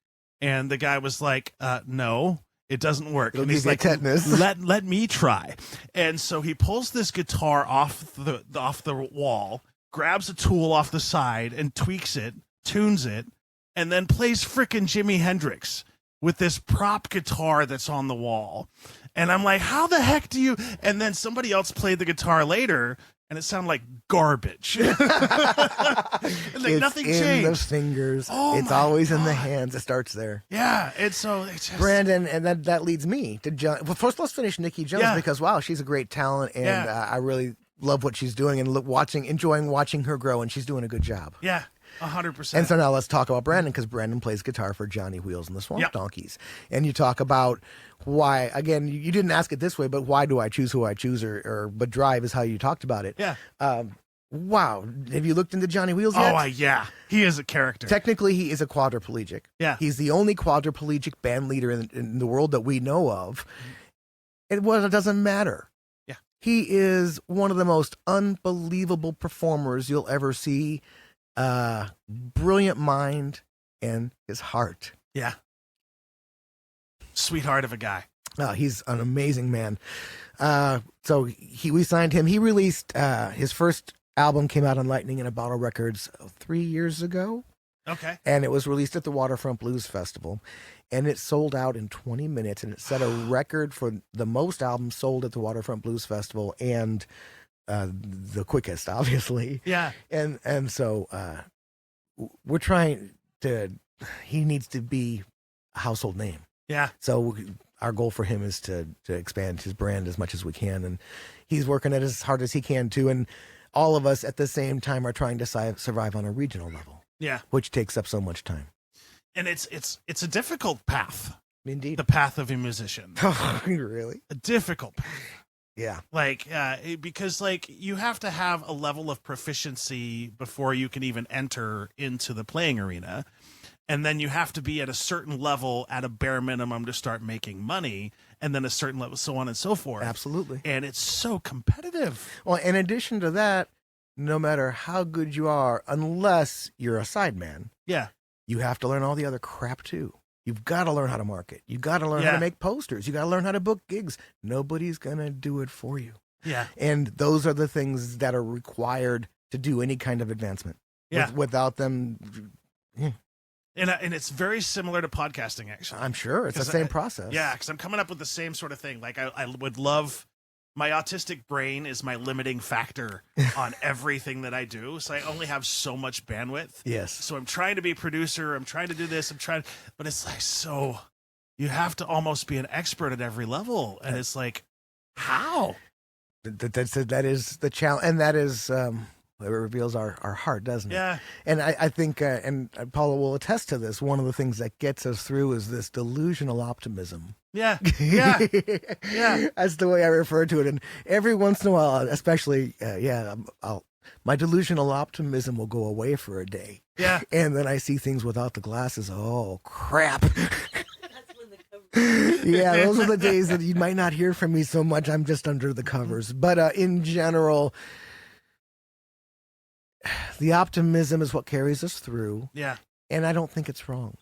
S1: And the guy was like, no, it doesn't work. And he's like,
S2: tetanus.
S1: let me try. And so he pulls this guitar off the wall, grabs a tool off the side and tweaks it, tunes it, and then plays frickin' Jimi Hendrix with this prop guitar that's on the wall. And I'm like, how the heck do you? And then somebody else played the guitar later, and it sounded like garbage. Like
S2: it's
S1: nothing
S2: in
S1: changed.
S2: The fingers.
S1: Oh,
S2: it's always in the hands. It starts there.
S1: Yeah, it's just
S2: Brandon, and that leads me to John. Well, first let's finish Nicky Jones because wow, she's a great talent, and I really love what she's doing and enjoying watching her grow, and she's doing a good job.
S1: Yeah. 100%.
S2: And so now let's talk about Brandon, because Brandon plays guitar for Johnny Wheels and the Swamp Donkeys. And you talk about why, again, you didn't ask it this way, but why do I choose who I choose, but Drive is how you talked about it.
S1: Yeah.
S2: Wow. Have you looked into Johnny Wheels yet?
S1: Oh, yeah. He is a character.
S2: Technically, he is a quadriplegic.
S1: Yeah.
S2: He's the only quadriplegic band leader in the world that we know of. It doesn't matter.
S1: Yeah.
S2: He is one of the most unbelievable performers you'll ever see. Brilliant mind and his heart.
S1: Yeah. Sweetheart of a guy.
S2: He's an amazing man. So we signed him. He released his first album, came out on Lightning in a Bottle Records 3 years ago.
S1: Okay.
S2: And it was released at the Waterfront Blues Festival. And it sold out in 20 minutes. And it set a record for the most albums sold at the Waterfront Blues Festival and the quickest, obviously.
S1: Yeah.
S2: And so we're trying to, he needs to be a household name.
S1: Yeah.
S2: So our goal for him is to expand his brand as much as we can. And he's working it as hard as he can too. And all of us at the same time are trying to survive on a regional level.
S1: Yeah.
S2: Which takes up so much time.
S1: And it's a difficult path.
S2: Indeed.
S1: The path of a musician.
S2: Oh, really?
S1: A difficult path.
S2: Yeah.
S1: Like, because like you have to have a level of proficiency before you can even enter into the playing arena. And then you have to be at a certain level at a bare minimum to start making money, and then a certain level, so on and so forth.
S2: Absolutely.
S1: And it's so competitive.
S2: Well, in addition to that, no matter how good you are, unless you're a sideman, you have to learn all the other crap too. You've got to learn how to market. You've got to learn how to make posters. You got to learn how to book gigs. Nobody's going to do it for you.
S1: Yeah.
S2: And those are the things that are required to do any kind of advancement.
S1: Yeah.
S2: Without them.
S1: And it's very similar to podcasting, actually.
S2: I'm sure. It's the same process.
S1: Yeah, because I'm coming up with the same sort of thing. Like, I would love... My autistic brain is my limiting factor on everything that I do. So I only have so much bandwidth.
S2: Yes.
S1: So I'm trying to be a producer. I'm trying to do this. But it's like, so you have to almost be an expert at every level. And it's like, how?
S2: That is the challenge. And that is It reveals our heart, doesn't it?
S1: Yeah.
S2: And I think, and Paula will attest to this, one of the things that gets us through is this delusional optimism.
S1: Yeah. Yeah. Yeah.
S2: That's the way I refer to it. And every once in a while, especially, my delusional optimism will go away for a day.
S1: Yeah.
S2: And then I see things without the glasses. Oh, crap. Yeah, those are the days that you might not hear from me so much. I'm just under the covers. But in general, the optimism is what carries us through.
S1: Yeah.
S2: And I don't think it's wrong.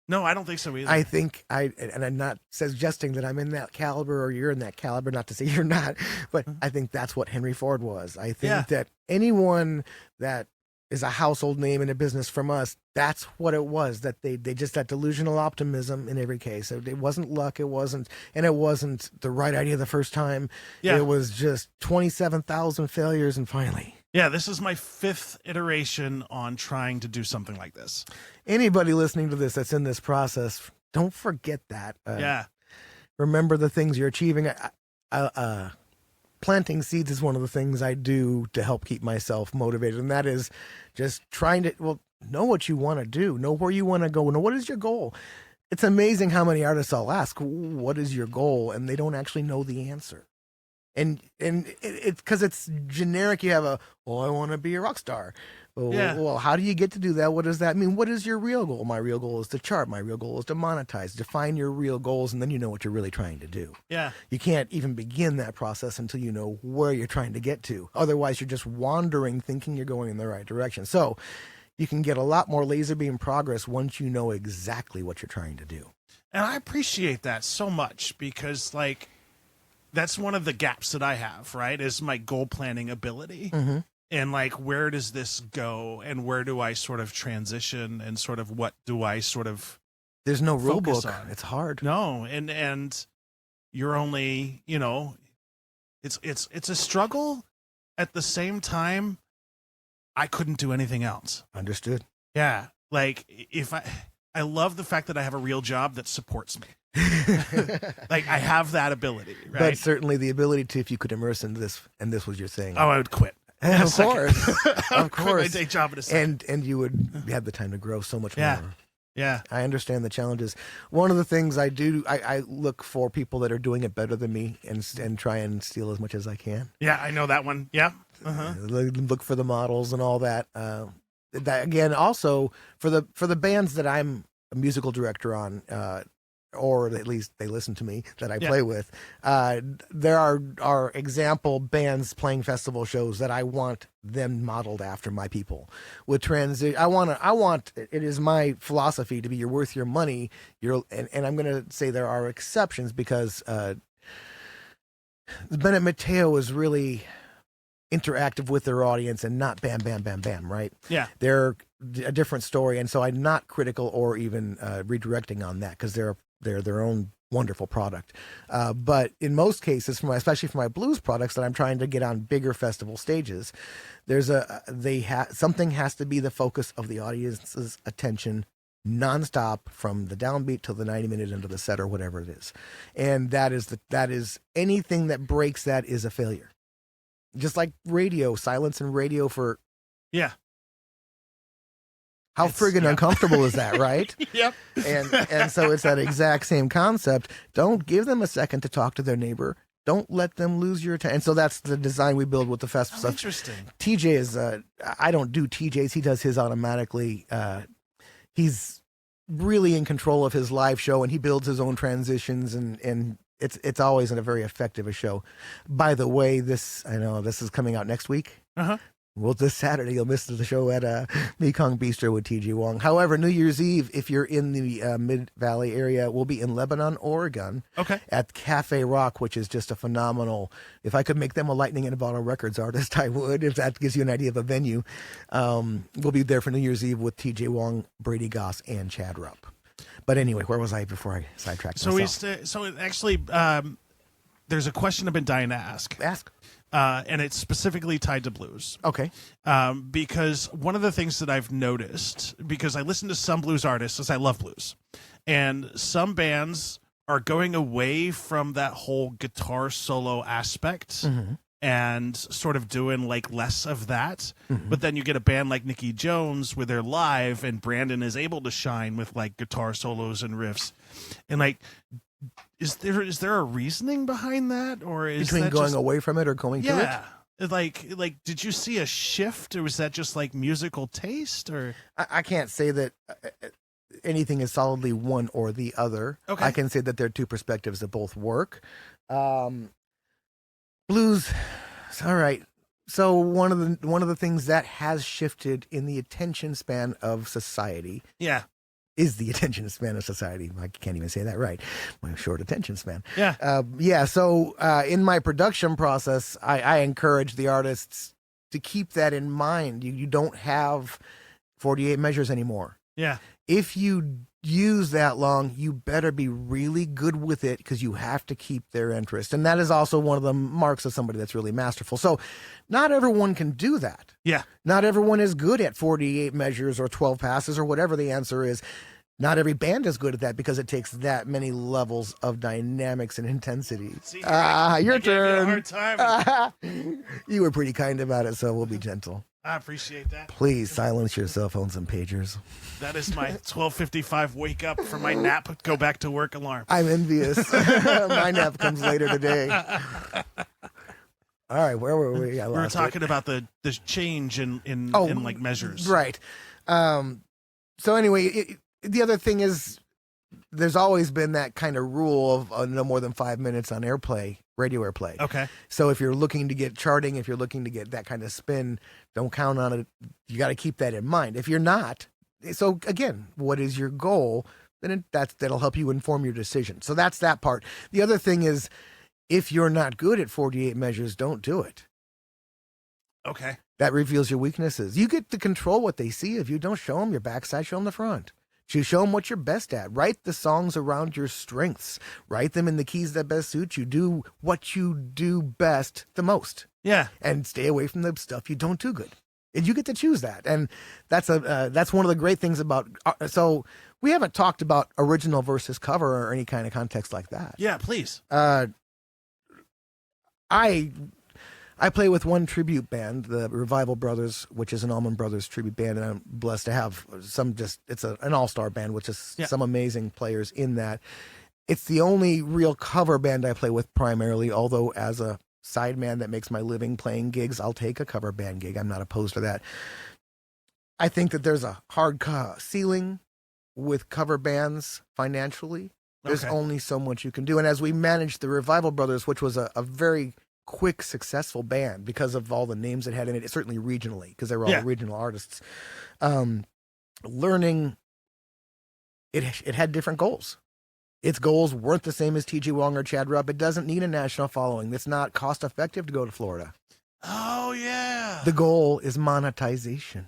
S1: No, I don't think so either.
S2: I think and I'm not suggesting that I'm in that caliber or you're in that caliber, not to say you're not, but I think that's what Henry Ford was. I think that anyone that is a household name in a business from us, that's what it was, that they just that delusional optimism in every case. It wasn't luck, it wasn't the right idea the first time.
S1: Yeah.
S2: It was just 27,000 failures and finally.
S1: Yeah, this is my 5th iteration on trying to do something like this.
S2: Anybody listening to this that's in this process, don't forget that.
S1: Yeah.
S2: Remember the things you're achieving. Planting seeds is one of the things I do to help keep myself motivated, and that is just trying to know what you want to do, know where you want to go, know what is your goal. It's amazing how many artists I'll ask, "What is your goal?" and they don't actually know the answer. And it's because it's generic. You have I want to be a rock star. Well, how do you get to do that? What does that mean? What is your real goal? My real goal is to chart. My real goal is to monetize. Define your real goals, and then you know what you're really trying to do.
S1: Yeah.
S2: You can't even begin that process until you know where you're trying to get to. Otherwise, you're just wandering, thinking you're going in the right direction. So you can get a lot more laser beam progress once you know exactly what you're trying to do.
S1: And I appreciate that so much because, like, that's one of the gaps that I have, right, is my goal planning ability.
S2: Mm-hmm.
S1: And, like, where does this go and where do I sort of transition and sort of what do I sort of
S2: There's no rule book.
S1: on?
S2: It's hard.
S1: No, and you're only, it's a struggle. At the same time, I couldn't do anything else.
S2: Understood.
S1: Yeah. Like, if I love the fact that I have a real job that supports me. Like, I have that ability, right?
S2: But certainly the ability to, if you could immerse into this, and this was your thing.
S1: Oh, I would quit.
S2: Of course. Of
S1: Quit
S2: course.
S1: my day job in a second.
S2: And you would have the time to grow so much more.
S1: Yeah.
S2: I understand the challenges. One of the things I do, I look for people that are doing it better than me and try and steal as much as I can.
S1: Yeah, I know that one. Yeah.
S2: Look for the models and all that. That again, also for the bands that I'm a musical director on, or at least they listen to me that I play with. There are example bands playing festival shows that I want them modeled after my people. With transit, I want. It is my philosophy to be you're worth your money. And I'm going to say there are exceptions because Bennett Mateo is really interactive with their audience and not bam, bam, bam, bam, right?
S1: Yeah.
S2: They're a different story. And so I'm not critical or even redirecting on that because they're their own wonderful product. But in most cases, especially for my blues products that I'm trying to get on bigger festival stages, something has to be the focus of the audience's attention nonstop from the downbeat till the 90-minute into the set or whatever it is. And that is anything that breaks that is a failure. Just like radio, silence in radio for how friggin' uncomfortable is that, right?
S1: Yep.
S2: And so it's that exact same concept. Don't give them a second to talk to their neighbor. Don't let them lose your attention. And so that's the design we build with the festival stuff.
S1: Interesting.
S2: TJ is, I don't do TJs. He does his automatically. He's really in control of his live show and he builds his own transitions and it's always a very effective a show. By the way, I know this is coming out next week.
S1: Uh-huh.
S2: Well, this Saturday, you'll miss the show at Mekong Bistro with TG Wong. However, New Year's Eve, if you're in the Mid-Valley area, we'll be in Lebanon, Oregon.
S1: Okay.
S2: At Cafe Rock, which is just a phenomenal, if I could make them a Lightning in a Bottle Records artist, I would, if that gives you an idea of a venue. We'll be there for New Year's Eve with TJ Wong, Brady Goss, and Chad Rupp. But anyway, where was I before I sidetracked myself?
S1: So actually, there's a question I've been dying to ask.
S2: Ask.
S1: And it's specifically tied to blues.
S2: Okay.
S1: Because one of the things that I've noticed, because I listen to some blues artists, as I love blues, and some bands are going away from that whole guitar solo aspect and sort of doing like less of that. But then you get a band like Nicky Jones where they're live and Brandon is able to shine with like guitar solos and riffs. And like, is there a reasoning behind that, or is
S2: Between
S1: that
S2: going
S1: just,
S2: away from it or going to it?
S1: yeah, like did you see a shift, or was that just like musical taste, or
S2: I can't say that anything is solidly one or the other.
S1: Okay.
S2: I can say that there are two perspectives that both work. Blues, all right. So one of the things that has shifted in the attention span of society
S1: yeah,
S2: is the attention span of society. I can't even say that right. My short attention span.
S1: yeah,
S2: So in my production process, I encourage the artists to keep that in mind. You don't have 48 measures anymore.
S1: yeah,
S2: If you use that long, you better be really good with it, because you have to keep their interest. And that is also one of the marks of somebody that's really masterful. So not everyone can do that.
S1: yeah.
S2: Not everyone is good at 48 measures or 12 passes or whatever the answer is. Not every band is good at that, because it takes that many levels of dynamics and intensity.
S1: See,
S2: Your
S1: I gave you a
S2: turn.
S1: hard time.
S2: You were pretty kind about it, so we'll be gentle.
S1: I appreciate that.
S2: Please silence your cell phones and pagers.
S1: That is my 12:55 wake up for my nap, go back to work alarm.
S2: I'm envious. My nap comes later today. All right, where were we?
S1: We were talking about the change in like measures.
S2: Right. So anyway, the other thing is, there's always been that kind of rule of no more than 5 minutes on airplay, radio airplay.
S1: Okay.
S2: So if you're looking to get charting, if you're looking to get that kind of spin, don't count on it. You got to keep that in mind. If you're not, so again, what is your goal? Then that'll help you inform your decision. So that's that part. The other thing is, if you're not good at 48 measures, don't do it.
S1: Okay.
S2: That reveals your weaknesses. You get to control what they see. If you don't show them your backside, show them the front. You show them what you're best at. Write the songs around your strengths. Write them in the keys that best suit you. Do what you do best the most.
S1: Yeah.
S2: And stay away from the stuff you don't do good. And you get to choose that. And that's one of the great things about. So we haven't talked about original versus cover or any kind of context like that.
S1: Yeah, please.
S2: I play with one tribute band, the Revival Brothers, which is an Allman Brothers tribute band, and I'm blessed to have it's an all-star band with just some amazing players in that. It's the only real cover band I play with primarily, although as a sideman that makes my living playing gigs, I'll take a cover band gig. I'm not opposed to that. I think that there's a hard ceiling with cover bands financially. There's only so much you can do. And as we managed the Revival Brothers, which was a very quick, successful band because of all the names it had in it, certainly regionally, because they were all regional artists, learning it had different goals. Its goals weren't the same as T.G. Wong or Chad Rupp. It doesn't need a national following. It's not cost effective to go to Florida.
S1: Oh, yeah.
S2: The goal is monetization.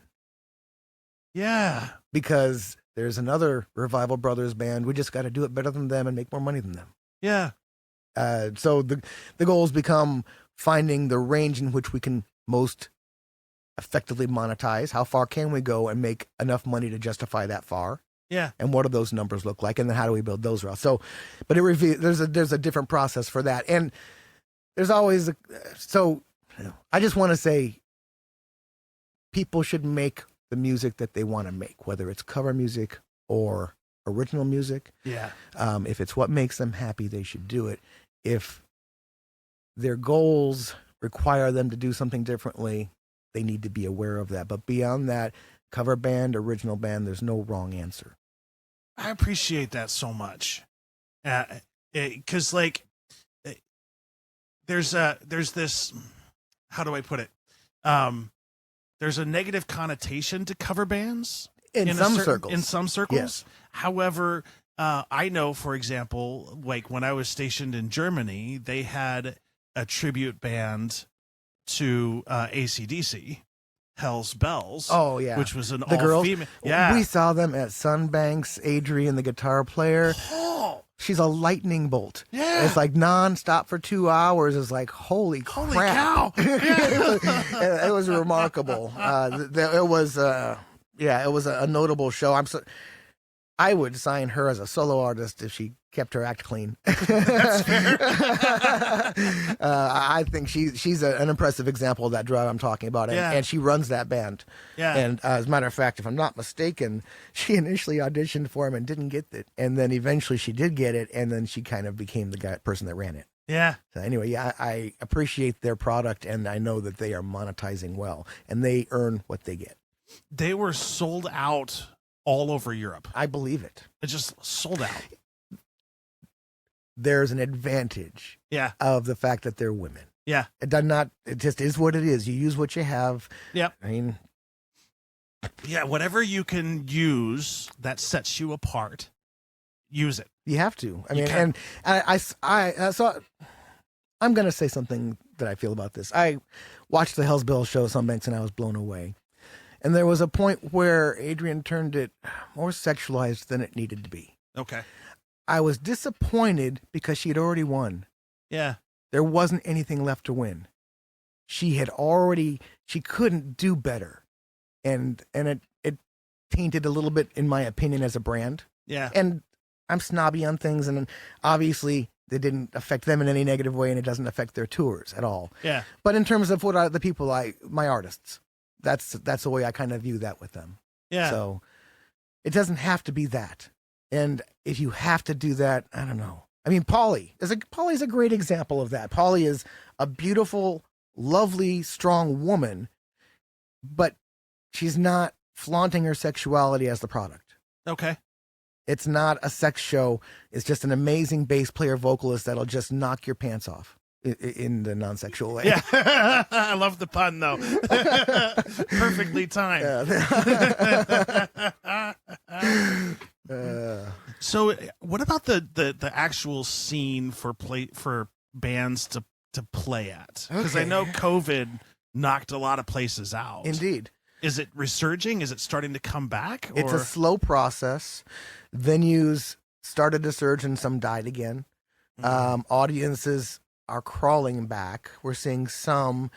S1: Yeah.
S2: Because there's another Revival Brothers band. We just got to do it better than them and make more money than them.
S1: Yeah.
S2: So the goals become finding the range in which we can most effectively monetize. How far can we go and make enough money to justify that far?
S1: Yeah.
S2: And what do those numbers look like? And then how do we build those routes? So, but there's a different process for that. And there's always I just want to say people should make the music that they want to make, whether it's cover music or original music.
S1: Yeah.
S2: If it's what makes them happy, they should do it. If their goals require them to do something differently, they need to be aware of that. But beyond that, cover band, original band, there's no wrong answer.
S1: I appreciate that so much. Because there's this, how do I put it? There's a negative connotation to cover bands
S2: in some circles.
S1: In some circles.
S2: Yes.
S1: However, I know, for example, like when I was stationed in Germany, they had a tribute band to AC/DC, Hell's Bells.
S2: Oh, yeah.
S1: Which was an
S2: the girls,
S1: all-female. Yeah.
S2: We saw them at Sunbanks. Adrian, the guitar player.
S1: Oh.
S2: She's a lightning bolt.
S1: Yeah.
S2: It's like nonstop for 2 hours. It's like, holy crap.
S1: Cow.
S2: It was remarkable. It was a notable show. I would sign her as a solo artist if she kept her act clean.
S1: That's fair.
S2: I think she's an impressive example of that drive I'm talking about, and,
S1: Yeah.
S2: and she runs that band.
S1: Yeah.
S2: And as a matter of fact, if I'm not mistaken, she initially auditioned for him and didn't get it, and then eventually she did get it, and then she kind of became the person that ran it.
S1: Yeah.
S2: So anyway, yeah, I appreciate their product, and I know that they are monetizing well, and they earn what they get.
S1: They were sold out all over Europe.
S2: I believe it.
S1: It just sold out.
S2: There's an advantage
S1: Yeah.
S2: of the fact that they're women.
S1: Yeah.
S2: It does not. It just is what it is. You use what you have.
S1: Yep.
S2: I mean,
S1: Yeah. Whatever you can use that sets you apart, use it.
S2: you have to. I
S1: You
S2: mean,
S1: can.
S2: and I saw. I'm gonna say something that I feel about this. I watched the Hell's Bells show some banks, and I was blown away. And there was a point where Adrian turned it more sexualized than it needed to be.
S1: Okay.
S2: I was disappointed because she had already won.
S1: Yeah.
S2: There wasn't anything left to win. She couldn't do better. And it tainted a little bit, in my opinion, as a brand.
S1: Yeah.
S2: And I'm snobby on things, and obviously it didn't affect them in any negative way, and it doesn't affect their tours at all.
S1: Yeah.
S2: But in terms of the people my artists, that's the way I kind of view that with them.
S1: Yeah.
S2: So it doesn't have to be that. And if you have to do that, I don't know. I mean, Polly's a great example of that. Polly is a beautiful, lovely, strong woman, but she's not flaunting her sexuality as the product.
S1: Okay.
S2: It's not a sex show. It's just an amazing bass player vocalist that'll just knock your pants off in the non-sexual way.
S1: Yeah. I love the pun though. Perfectly timed. So what about the actual scene for bands to play at? Because I
S2: Okay.
S1: know COVID knocked a lot of places out.
S2: Indeed.
S1: Is it resurging? Is it starting to come back?
S2: It's a slow process. Venues started to surge and some died again. Audiences are crawling back. We're seeing some.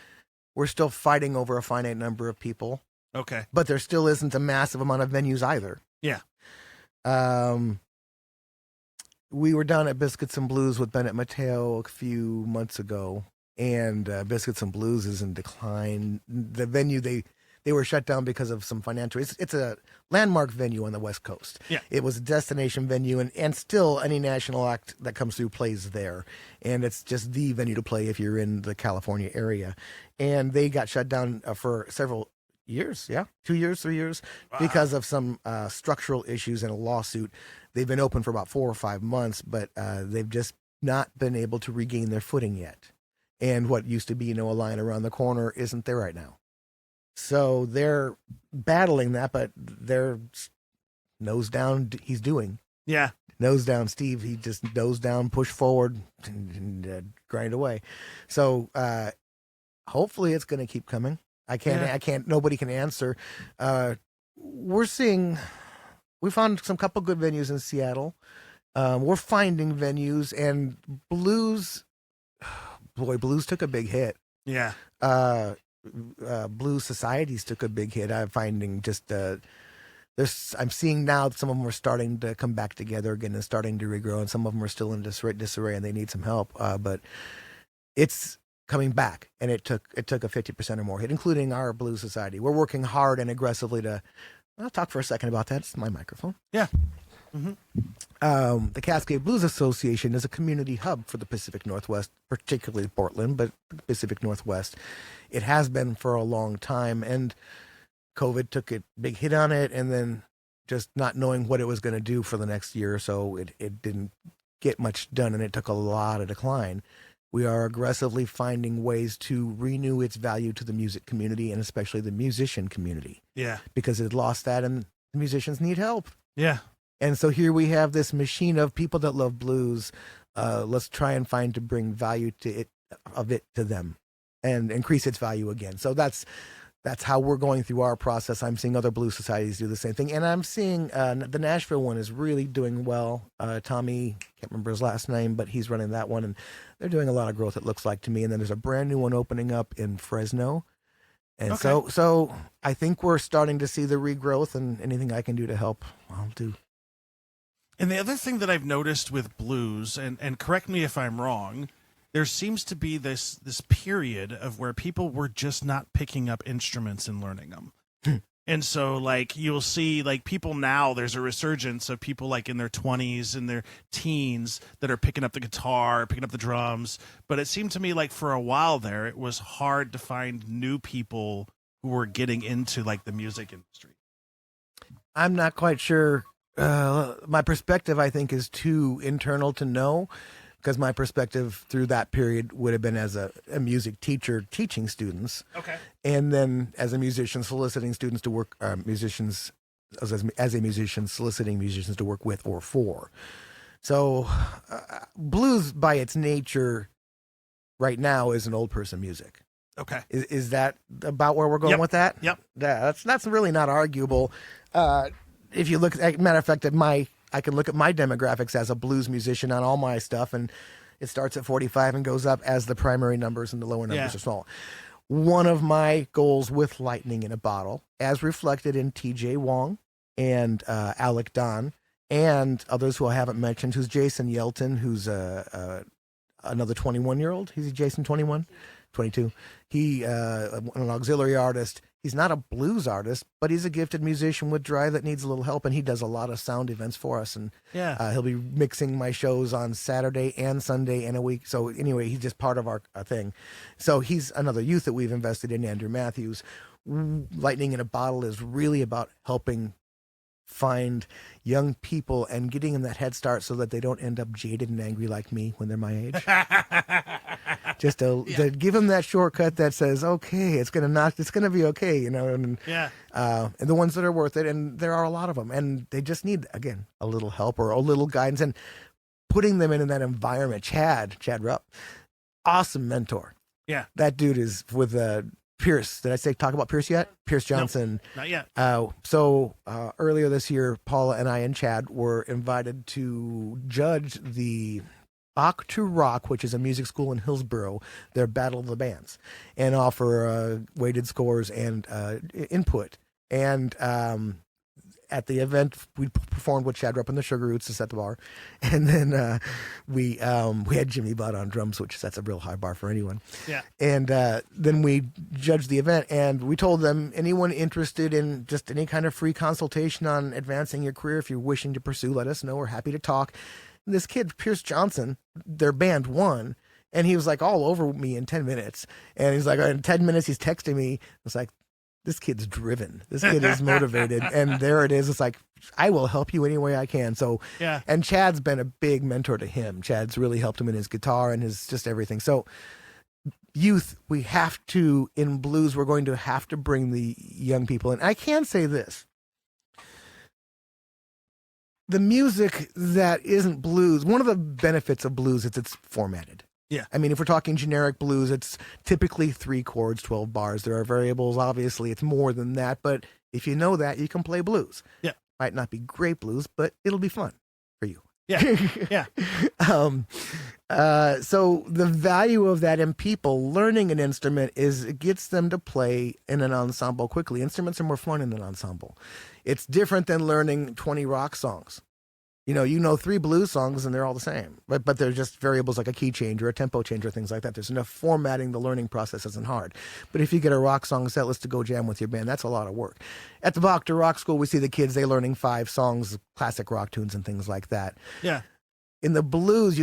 S2: We're still fighting over a finite number of people,
S1: Okay.
S2: but there still isn't a massive amount of venues either.
S1: Yeah.
S2: We were down at Biscuits and Blues with Bennett Mateo a few months ago, and Biscuits and Blues is in decline. The venue, they were shut down because of some financial. It's a landmark venue on the West Coast.
S1: Yeah.
S2: It was a destination venue, and still any national act that comes through plays there. And it's just the venue to play if you're in the California area. And they got shut down for several years, 2 years, 3 years, because of some structural issues and a lawsuit. They've been open for about 4 or 5 months, but they've just not been able to regain their footing yet. And what used to be, a line around the corner isn't there right now. So they're battling that, but they're nose down. He's doing
S1: Yeah.
S2: nose down. Steve, he just nose down, push forward, and grind away. So hopefully it's going to keep coming. I can't. Nobody can answer. We found some couple good venues in Seattle. We're finding venues, and blues. Boy, blues took a big hit.
S1: Yeah.
S2: Blues societies took a big hit. I'm finding I'm seeing now that some of them are starting to come back together again and starting to regrow, and some of them are still in disarray and they need some help. But it's coming back, and it took a 50% or more hit, including our blues society. We're working hard and aggressively I'll talk for a second about that. It's my microphone.
S1: Yeah.
S2: The Cascade Blues Association is a community hub for the Pacific Northwest, particularly Portland, but the Pacific Northwest. It has been for a long time, and COVID took a big hit on it, and then just not knowing what it was going to do for the next year or so, it didn't get much done, and it took a lot of decline. We are aggressively finding ways to renew its value to the music community, and especially the musician community,
S1: Yeah.
S2: because it lost that, and the musicians need help.
S1: Yeah.
S2: And so here we have this machine of people that love blues. Let's try and find to bring value to it to them, and increase its value again. So that's how we're going through our process. I'm seeing other blues societies do the same thing, and I'm seeing the Nashville one is really doing well. Tommy, can't remember his last name, but he's running that one, and they're doing a lot of growth, it looks like to me. And then there's a brand new one opening up in Fresno. And so I think we're starting to see the regrowth, and anything I can do to help, I'll do.
S1: And the other thing that I've noticed with blues, and correct me if I'm wrong, there seems to be this period of where people were just not picking up instruments and learning them. And so, like, you'll see, like, people now, there's a resurgence of people, like, in their 20s and their teens that are picking up the guitar, picking up the drums. But it seemed to me like for a while there, it was hard to find new people who were getting into, like, the music industry.
S2: I'm not quite sure. My perspective, I think, is too internal to know, because my perspective through that period would have been as a music teacher teaching students.
S1: Okay.
S2: And then as a musician soliciting students to work, as a musician soliciting musicians to work with or for. So blues by its nature right now is an old person music.
S1: Okay.
S2: Is that about where we're going with that?
S1: Yep.
S2: That's really not arguable. If you look, matter of fact, I can look at my demographics as a blues musician on all my stuff, and it starts at 45 and goes up as the primary numbers and the lower numbers are small. One of my goals with Lightning in a Bottle, as reflected in TJ Wong and Alec Don and others who I haven't mentioned, who's Jason Yelton, who's another 21-year-old. He's Jason 21? 22. He an auxiliary artist. He's not a blues artist, but he's a gifted musician with drive that needs a little help, and he does a lot of sound events for us. And he'll be mixing my shows on Saturday and Sunday in a week. So anyway, he's just part of our thing. So he's another youth that we've invested in, Andrew Matthews. Lightning in a Bottle is really about helping find young people and getting them that head start so that they don't end up jaded and angry like me when they're my age. Just to give them that shortcut that says, okay, it's gonna be okay, you know. And and the ones that are worth it, and there are a lot of them, and they just need, again, a little help or a little guidance and putting them in that environment. Chad Rupp, awesome mentor.
S1: Yeah,
S2: that dude is with Pierce. Did I talk about Pierce yet? Pierce Johnson.
S1: Nope, not yet.
S2: So earlier this year, Paula and I and Chad were invited to judge the Bach to Rock, which is a music school in Hillsborough, their Battle of the Bands, and offer weighted scores and input. And at the event, we performed with Chad Rupp and the Sugar Roots to set the bar, and then we had Jimmy Budd on drums, which that's a real high bar for anyone.
S1: Yeah.
S2: And then we judged the event, and we told them, anyone interested in just any kind of free consultation on advancing your career, if you're wishing to pursue, let us know. We're happy to talk. And this kid, Pierce Johnson, their band won, and he was like all over me in 10 minutes. And he's like, in 10 minutes, he's texting me. It's like, this kid's driven. This kid is motivated. And there it is. It's like, I will help you any way I can. So, and Chad's been a big mentor to him. Chad's really helped him in his guitar and his just everything. So youth, we have to, in blues, we're going to have to bring the young people in. I can say this. The music that isn't blues, one of the benefits of blues is it's formatted.
S1: Yeah.
S2: I mean, if we're talking generic blues, it's typically 3 chords, 12 bars. There are variables. Obviously, it's more than that. But if you know that, you can play blues.
S1: Yeah.
S2: Might not be great blues, but it'll be fun for you.
S1: Yeah. Yeah.
S2: So the value of that in people learning an instrument is it gets them to play in an ensemble quickly. Instruments are more fun in an ensemble. It's different than learning 20 rock songs. You know 3 blues songs and they're all the same, but they're just variables like a key change or a tempo change or things like that. There's enough formatting. The learning process isn't hard. But if you get a rock song set list to go jam with your band, that's a lot of work. At the Bach to Rock School, we see the kids, they learning 5 songs, classic rock tunes and things like that.
S1: Yeah.
S2: In the blues,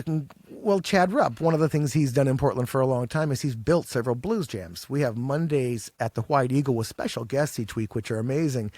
S2: Chad Rupp, one of the things he's done in Portland for a long time is he's built several blues jams. We have Mondays at the White Eagle with special guests each week, which are amazing.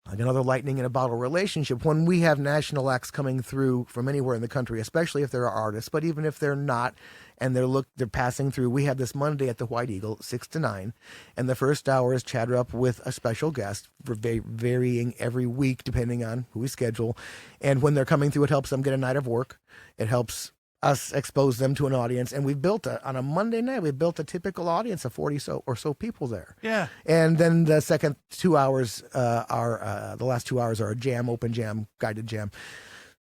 S2: Like another lightning in a bottle relationship. When we have national acts coming through from anywhere in the country, especially if they're artists, but even if they're not, and they're passing through, we have this Monday at the White Eagle, 6 to 9, and the first hour is Chad Rupp with a special guest, varying every week depending on who we schedule. And when they're coming through, it helps them get a night of work. It helps us expose them to an audience, and we've built on a Monday night, we built a typical audience of 40 or so people there.
S1: Yeah.
S2: And then the second 2 hours are the last 2 hours are a jam, open jam, guided jam.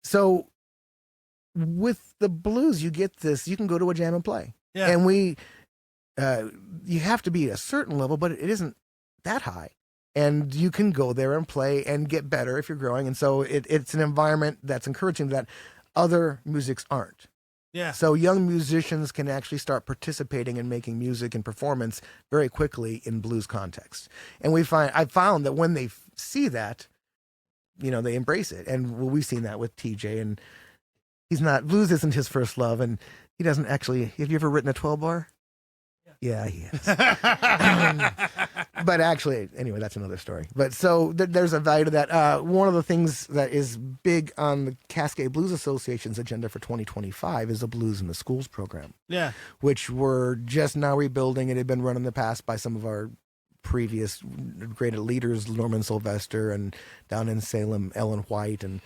S2: So with the blues, you get this, you can go to a jam and play.
S1: Yeah.
S2: And you have to be at a certain level, but it isn't that high. and you can go there and play and get better if you're growing. And so it's an environment that's encouraging that other musics aren't.
S1: Yeah.
S2: So young musicians can actually start participating in making music and performance very quickly in blues context. And I found that when they see that, they embrace it. And we've seen that with TJ, and blues isn't his first love, and he doesn't actually. Have you ever written a 12-bar? Yeah, he has. But actually, anyway, that's another story. But so there's a value to that. One of the things that is big on the Cascade Blues Association's agenda for 2025 is the Blues in the Schools program.
S1: Yeah.
S2: Which we're just now rebuilding. It had been run in the past by some of our previous great leaders, Norman Sylvester, and down in Salem, Ellen White. And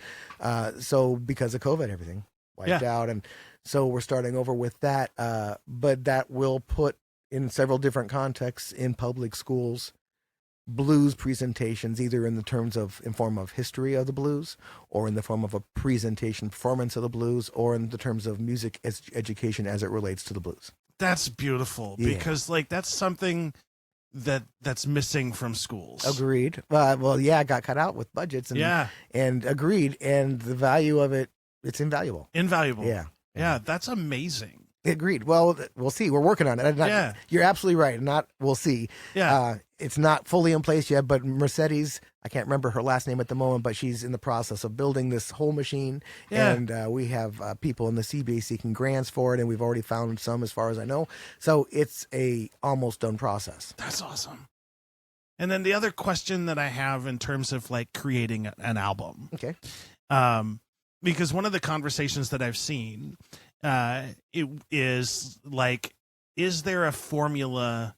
S2: so because of COVID, everything wiped out. And so we're starting over with that. But that will put in several different contexts in public schools, blues presentations, either in form of history of the blues, or in the form of a presentation performance of the blues, or in the terms of music education as it relates to the blues.
S1: That's beautiful because that's something that's missing from schools.
S2: Agreed. It got cut out with budgets and agreed. And the value of it's invaluable.
S1: Yeah. That's amazing.
S2: Agreed. Well, we'll see. We're working on it. You're absolutely right. We'll see.
S1: Yeah.
S2: It's not fully in place yet, but Mercedes, I can't remember her last name at the moment, but she's in the process of building this whole machine.
S1: Yeah.
S2: And we have people in the CBA seeking grants for it, and we've already found some as far as I know. So it's a almost done process.
S1: That's awesome. And then the other question that I have in terms of creating an album.
S2: Okay.
S1: Because one of the conversations that I've seen, it is is there a formula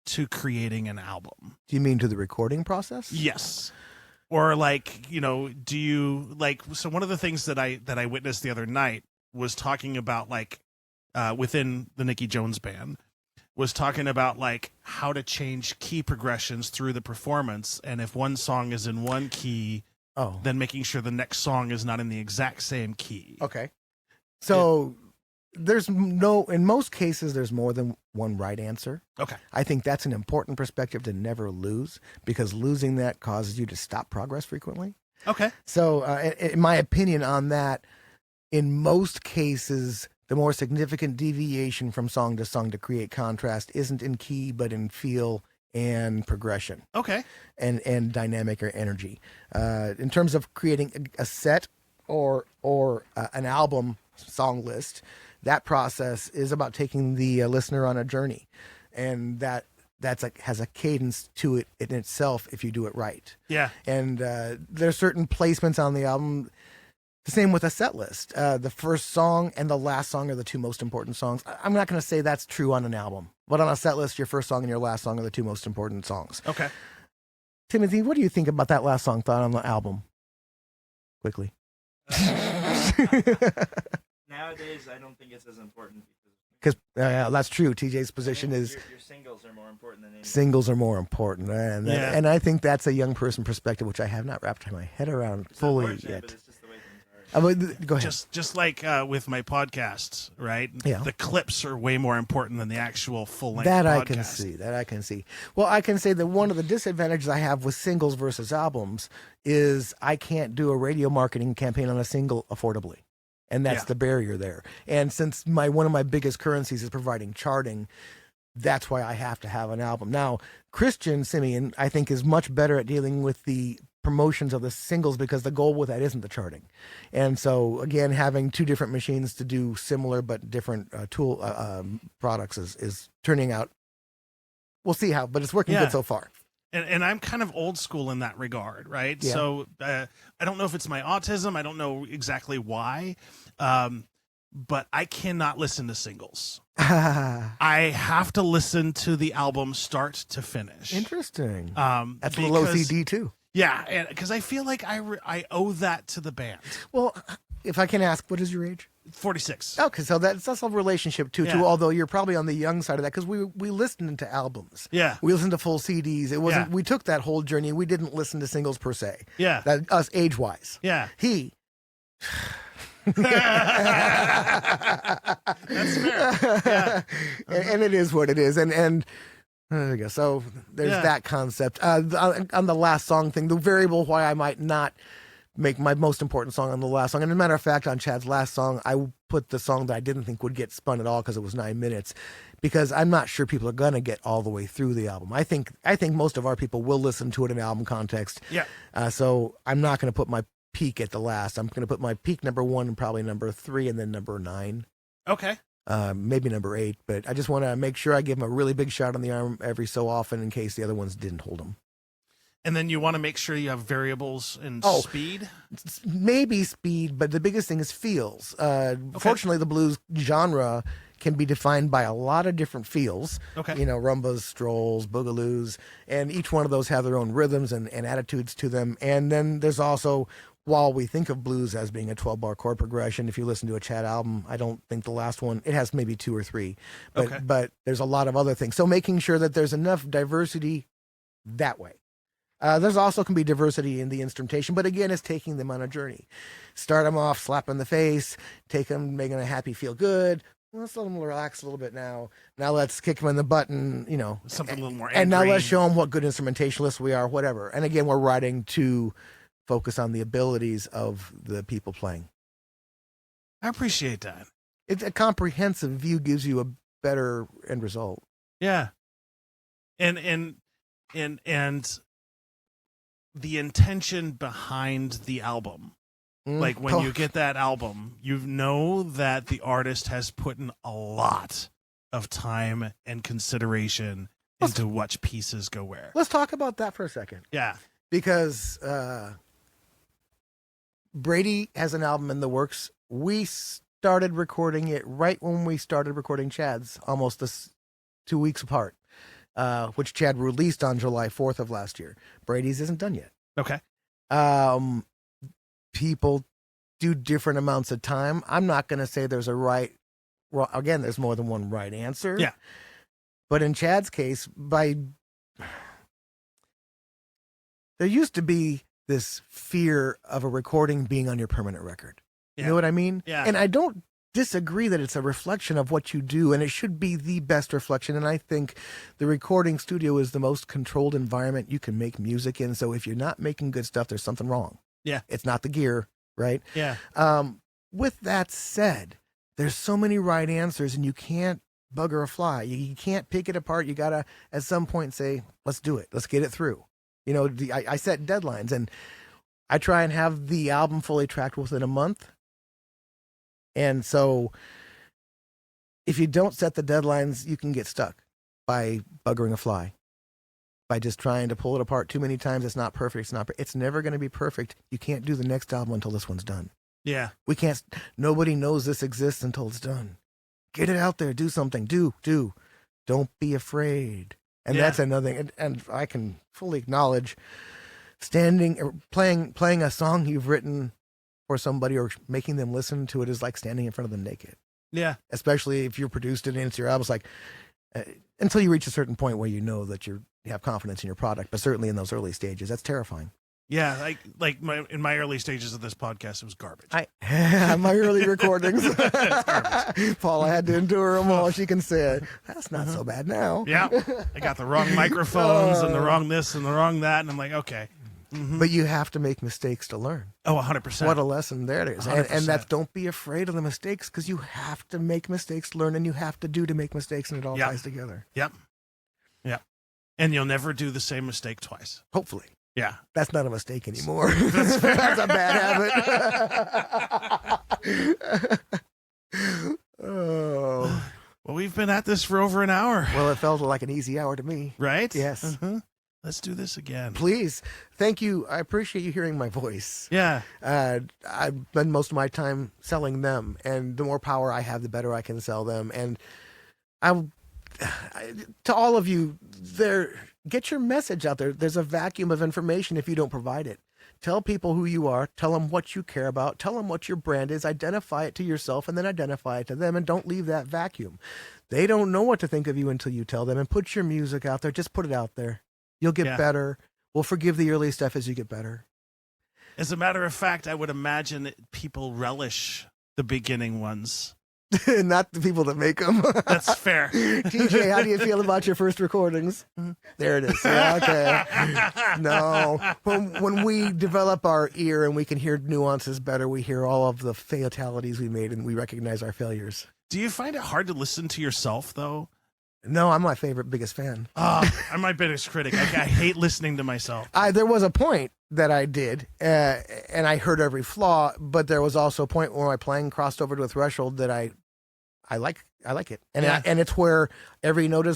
S1: to creating an album?
S2: Do you mean to the recording process?
S1: Yes. Or do you so one of the things that I witnessed the other night was talking about within the Nicky Jones band was talking about how to change key progressions through the performance, and if one song is in one key, then making sure the next song is not in the exact same key.
S2: Okay. So in most cases, there's more than one right answer.
S1: Okay.
S2: I think that's an important perspective to never lose, because losing that causes you to stop progress frequently.
S1: Okay.
S2: So in my opinion on that, in most cases, the more significant deviation from song to song to create contrast isn't in key, but in feel and progression.
S1: Okay.
S2: And dynamic or energy. In terms of creating a set or an album song list, that process is about taking the listener on a journey, and that's has a cadence to it in itself if you do it right.
S1: Yeah.
S2: And there's certain placements on the album. The same with a set list. The first song and the last song are the two most important songs. I'm not going to say that's true on an album, but on a set list, your first song and your last song are the two most important songs.
S1: Okay.
S2: Timothy, what do you think about that last song thought on the album? Quickly.
S3: Nowadays, I don't think it's as important
S2: because that's true. TJ's position is
S3: your singles are more important than anything.
S2: Singles are more important, and I think that's a young person perspective, which I have not wrapped my head around fully yet.
S3: But it's just the way things are.
S2: Go ahead.
S1: Just like with my podcasts, right?
S2: Yeah.
S1: The clips are way more important than the actual full length.
S2: That
S1: podcast.
S2: I can see. Well, I can say that one of the disadvantages I have with singles versus albums is I can't do a radio marketing campaign on a single affordably. And that's the barrier there. And since one of my biggest currencies is providing charting, that's why I have to have an album. Now, Christian Simeon, I think, is much better at dealing with the promotions of the singles, because the goal with that isn't the charting. And so, again, having two different machines to do similar but different tool products is turning out. We'll see how, but it's working good so far.
S1: And I'm kind of old school in that regard, right?
S2: Yeah.
S1: So I don't know if it's my autism. I don't know exactly why, but I cannot listen to singles. I have to listen to the album start to finish.
S2: Interesting. That's a little OCD too.
S1: Yeah, because I feel like I owe that to the band.
S2: Well, if I can ask, what is your age?
S1: 46.
S2: Okay, so that's a relationship too. Although you're probably on the young side of that, because we listened to albums.
S1: Yeah,
S2: we listened to full CDs. It wasn't. We took that whole journey. We didn't listen to singles per se.
S1: Yeah,
S2: that us age wise.
S1: Yeah,
S2: That's fair. Yeah. And it is what it is. And There you go. So there's
S1: Yeah.
S2: that concept. On the last song thing, the variable why I might not make my most important song on the last song. And as a matter of fact, on Chad's last song, I put the song that I didn't think would get spun at all because it was 9 minutes, because I'm not sure people are gonna get all the way through the album. I think most of our people will listen to it in album context.
S1: Yeah.
S2: So I'm not gonna put my peak at the last. I'm gonna put my peak number 1 and probably number 3 and then number 9.
S1: Okay.
S2: Maybe number 8, but I just want to make sure I give him a really big shot on the arm every so often in case the other ones didn't hold him.
S1: And then you want to make sure you have variables in speed?
S2: Maybe speed, but the biggest thing is feels. Fortunately, the blues genre can be defined by a lot of different feels.
S1: Okay.
S2: You know, rumbas, strolls, boogaloos, and each one of those have their own rhythms and attitudes to them. And then there's also, while we think of blues as being a 12-bar chord progression, if you listen to a Chad album, I don't think the last one, it has maybe 2 or 3. But there's a lot of other things. So making sure that there's enough diversity that way. There's also can be diversity in the instrumentation, but again, it's taking them on a journey. Start them off, slap in the face, take them, making a happy feel good. Let's let them relax a little bit now. Now let's kick them in the butt and, you know.
S1: Something a little more angry.
S2: And now let's show them what good instrumentalists we are, whatever. And again, we're writing to focus on the abilities of the people playing.
S1: I appreciate that.
S2: It's a comprehensive view gives you a better end result.
S1: Yeah. And the intention behind the album. Like when you get that album, you know that the artist has put in a lot of time and consideration into what pieces go where.
S2: Let's talk about that for a second.
S1: Yeah.
S2: Because Brady has an album in the works. We started recording it right when we started recording Chad's, almost 2 weeks apart, which Chad released on July 4th of last year. Brady's isn't done yet.
S1: Okay.
S2: People do different amounts of time. I'm not going to say there's a right, well, again, there's more than one right answer.
S1: Yeah.
S2: But in Chad's case, there used to be this fear of a recording being on your permanent record. You know what I mean?
S1: Yeah.
S2: And I don't disagree that it's a reflection of what you do, and it should be the best reflection. And I think the recording studio is the most controlled environment you can make music in. So if you're not making good stuff, there's something wrong.
S1: Yeah.
S2: It's not the gear, right?
S1: Yeah.
S2: With that said, there's so many right answers, and you can't bugger a fly. You can't pick it apart. You got to, at some point, say, let's do it. Let's get it through. You know, I set deadlines, and I try and have the album fully tracked within a month. And so if you don't set the deadlines, you can get stuck by buggering a fly. By just trying to pull it apart too many times. It's not perfect. It's never going to be perfect. You can't do the next album until this one's done.
S1: Yeah.
S2: We can't, nobody knows this exists until it's done. Get it out there. Do something. Do. Don't be afraid. And that's another thing. And I can fully acknowledge playing a song you've written for somebody or making them listen to it is like standing in front of them naked.
S1: Yeah.
S2: Especially if you produced it and it's your album. It's like, until you reach a certain point where you know that you have confidence in your product, but certainly in those early stages, that's terrifying.
S1: Yeah, in my early stages of this podcast, it was garbage.
S2: My early recordings, Paula had to endure them all. She can say, that's not so bad now.
S1: Yeah, I got the wrong microphones and the wrong this and the wrong that, and I'm like, okay. Mm-hmm.
S2: But you have to make mistakes to learn.
S1: Oh, 100%.
S2: What a lesson there it is. And that's, don't be afraid of the mistakes, because you have to make mistakes to learn, and you have to do to make mistakes, and it all ties together.
S1: Yep. And you'll never do the same mistake twice.
S2: Hopefully.
S1: Yeah.
S2: That's not a mistake anymore. That's a bad habit. Oh.
S1: Well, we've been at this for over an hour.
S2: Well, it felt like an easy hour to me.
S1: Right?
S2: Yes.
S1: Uh-huh. Let's do this again.
S2: Please. Thank you. I appreciate you hearing my voice.
S1: Yeah.
S2: I've spent most of my time selling them, and the more power I have, the better I can sell them. And to all of you there, get your message out there. There's a vacuum of information if you don't provide it. Tell people who you are. Tell them what you care about. Tell them what your brand is. Identify it to yourself and then identify it to them, and don't leave that vacuum. They don't know what to think of you until you tell them. And put your music out there. Just put it out there. You'll get better. We'll forgive the early stuff as you get better.
S1: As a matter of fact, I would imagine people relish the beginning ones
S2: not the people that make them.
S1: That's fair.
S2: TJ, how do you feel about your first recordings? There it is. Yeah, okay. No. When we develop our ear and we can hear nuances better, we hear all of the fatalities we made and we recognize our failures.
S1: Do you find it hard to listen to yourself, though?
S2: No, I'm my biggest fan.
S1: I'm my biggest critic. I hate listening to myself.
S2: There was a point that I did, and I heard every flaw, but there was also a point where my playing crossed over to a threshold that I like it. And and it's where every note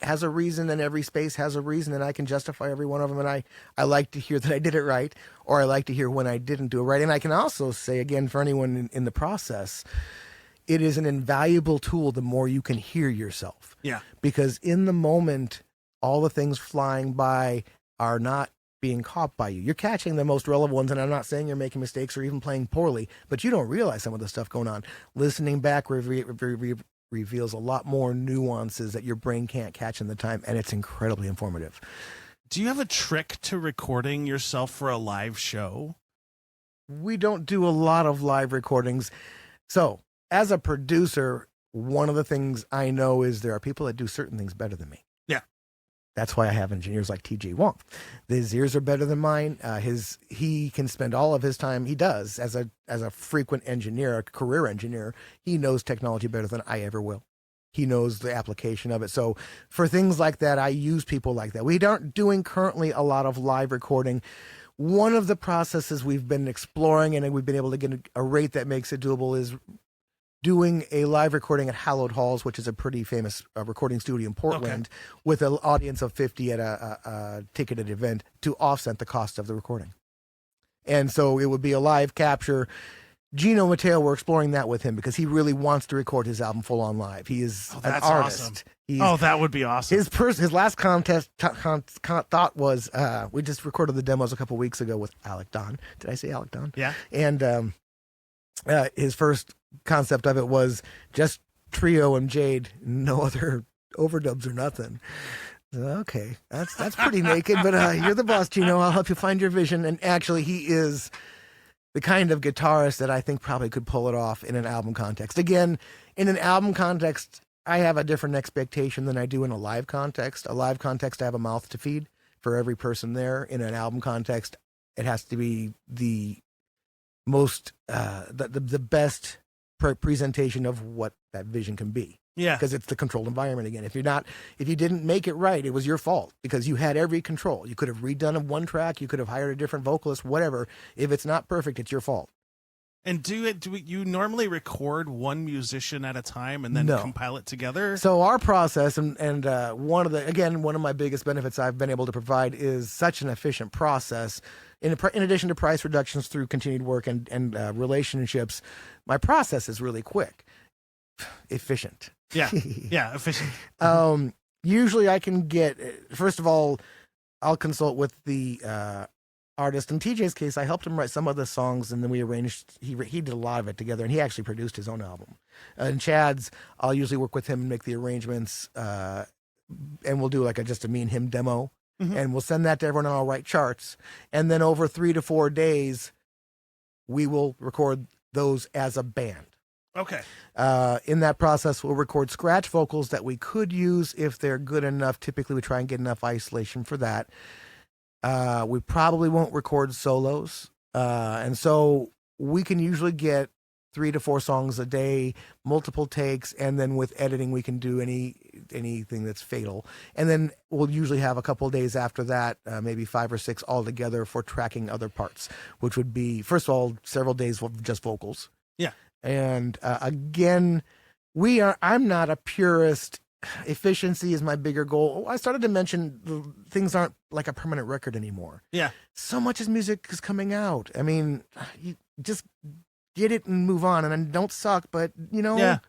S2: has a reason and every space has a reason, and I can justify every one of them, and I like to hear that I did it right, or I like to hear when I didn't do it right. And I can also say, again, for anyone in the process, it is an invaluable tool the more you can hear yourself.
S1: Yeah.
S2: Because in the moment, all the things flying by are not being caught by you. You're catching the most relevant ones, and I'm not saying you're making mistakes or even playing poorly, but you don't realize some of the stuff going on. Listening back reveals a lot more nuances that your brain can't catch in the time, and it's incredibly informative.
S1: Do you have a trick to recording yourself for a live show?
S2: We don't do a lot of live recordings. So, as a producer, one of the things I know is there are people that do certain things better than me.
S1: Yeah.
S2: That's why I have engineers like TJ Wong. His ears are better than mine. He can spend all of his time, he does, as a frequent engineer, a career engineer, he knows technology better than I ever will. He knows the application of it. So for things like that, I use people like that. We aren't doing currently a lot of live recording. One of the processes we've been exploring and we've been able to get a rate that makes it doable is doing a live recording at Hallowed Halls, which is a pretty famous recording studio in Portland, with an audience of 50 at a ticketed event to offset the cost of the recording. And so it would be a live capture. Gino Matteo, we're exploring that with him because he really wants to record his album full on live. He is an artist.
S1: Awesome. That would be awesome.
S2: His last contest thought was, we just recorded the demos a couple weeks ago with Alec Don. Did I say Alec Don?
S1: Yeah.
S2: And his first concept of it was just trio and Jade, no other overdubs or nothing. Okay, that's pretty naked, but you're the boss, Gino. I'll help you find your vision. And actually, he is the kind of guitarist that I think probably could pull it off in an album context. Again, in an album context, I have a different expectation than I do in a live context. A live context, I have a mouth to feed for every person there. In an album context, it has to be the most the best presentation of what that vision can be.
S1: Yeah,
S2: because it's the controlled environment again. If you didn't make it right, it was your fault because you had every control. You could have redone one track, you could have hired a different vocalist, whatever. If it's not perfect, it's your fault.
S1: And do you normally record one musician at a time and then compile it together?
S2: So our process and one of my biggest benefits I've been able to provide is such an efficient process. In addition to price reductions through continued work and relationships, my process is really quick, efficient.
S1: Yeah, yeah, efficient.
S2: Usually I can get, first of all, I'll consult with the artist. In TJ's case, I helped him write some of the songs, and then we arranged, he did a lot of it together, and he actually produced his own album. And Chad's, I'll usually work with him and make the arrangements, and we'll do like just a me and him demo. Mm-hmm. And we'll send that to everyone, and I'll write charts. And then over 3 to 4 days, we will record those as a band.
S1: Okay.
S2: In that process, we'll record scratch vocals that we could use if they're good enough. Typically, we try and get enough isolation for that. We probably won't record solos. And so we can usually get 3 to 4 songs a day, multiple takes, and then with editing, we can do anything that's fatal. And then we'll usually have a couple of days after that, maybe 5 or 6 altogether for tracking other parts, which would be, first of all, several days of just vocals.
S1: Yeah.
S2: And again, I'm not a purist. Efficiency is my bigger goal. I started to mention things aren't like a permanent record anymore.
S1: Yeah.
S2: So much as music is coming out. I mean, you just get it and move on, and then don't suck, but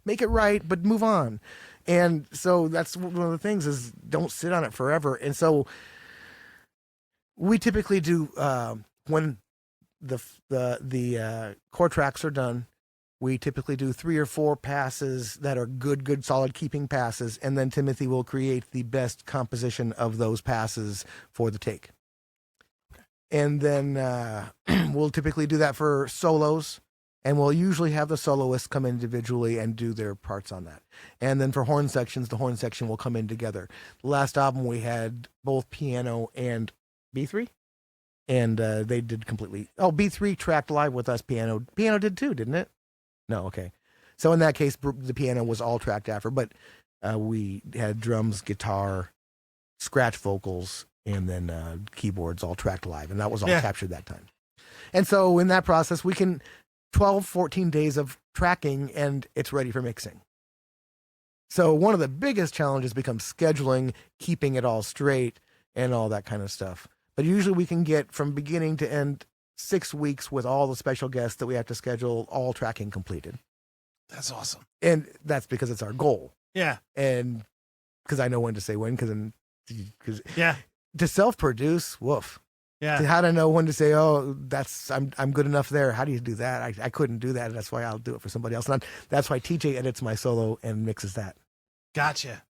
S2: make it right, but move on. And so that's one of the things is don't sit on it forever. And so we typically do when the core tracks are done, we typically do 3 or 4 passes that are good, solid keeping passes, and then Timothy will create the best composition of those passes for the take. Okay. And then we'll typically do that for solos. And we'll usually have the soloists come individually and do their parts on that. And then for horn sections, the horn section will come in together. The last album we had both piano and B3. And they did completely. Oh, B3 tracked live with us. Piano did too, didn't it? No, okay. So in that case, the piano was all tracked after, but we had drums, guitar, scratch vocals, and then keyboards all tracked live, and that was all captured that time. And so in that process, we can 12, 14 days of tracking, and it's ready for mixing. So one of the biggest challenges becomes scheduling, keeping it all straight, and all that kind of stuff. But usually we can get from beginning to end 6 weeks with all the special guests that we have to schedule, all tracking completed.
S1: That's awesome.
S2: And that's because it's our goal.
S1: Yeah.
S2: And because I know when to say when, because
S1: Yeah.
S2: to self-produce, woof.
S1: Yeah.
S2: How to know when to say, oh, I'm good enough there. How do you do that? I couldn't do that. That's why I'll do it for somebody else. And that's why TJ edits my solo and mixes that.
S1: Gotcha.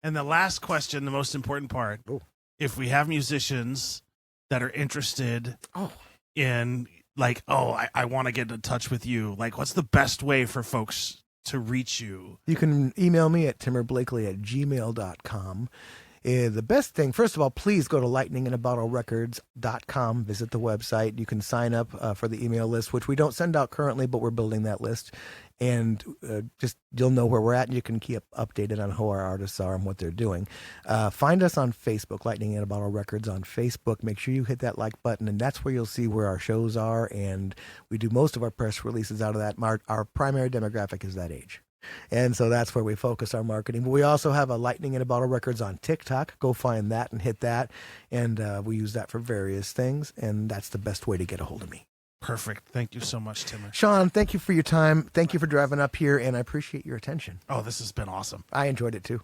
S1: And the last question, the most important part.
S2: Oh.
S1: If we have musicians that are interested in like, I want to get in touch with you, like what's the best way for folks to reach you?
S2: You can email me at timurblakely@gmail.com. The best thing, first of all, please go to lightninginabottle.records.com. Visit the website. You can sign up for the email list, which we don't send out currently, but we're building that list. And just you'll know where we're at, and you can keep updated on who our artists are and what they're doing. Find us on Facebook, Lightning in a Bottle Records on Facebook. Make sure you hit that like button, and that's where you'll see where our shows are. And we do most of our press releases out of that. Our primary demographic is that age. And so that's where we focus our marketing. But we also have a Lightning in a Bottle Records on TikTok. Go find that and hit that. And we use that for various things. And that's the best way to get a hold of me.
S1: Perfect. Thank you so much, Timur.
S2: Shawn, thank you for your time. Thank you for driving up here. And I appreciate your attention.
S1: Oh, this has been awesome.
S2: I enjoyed it too.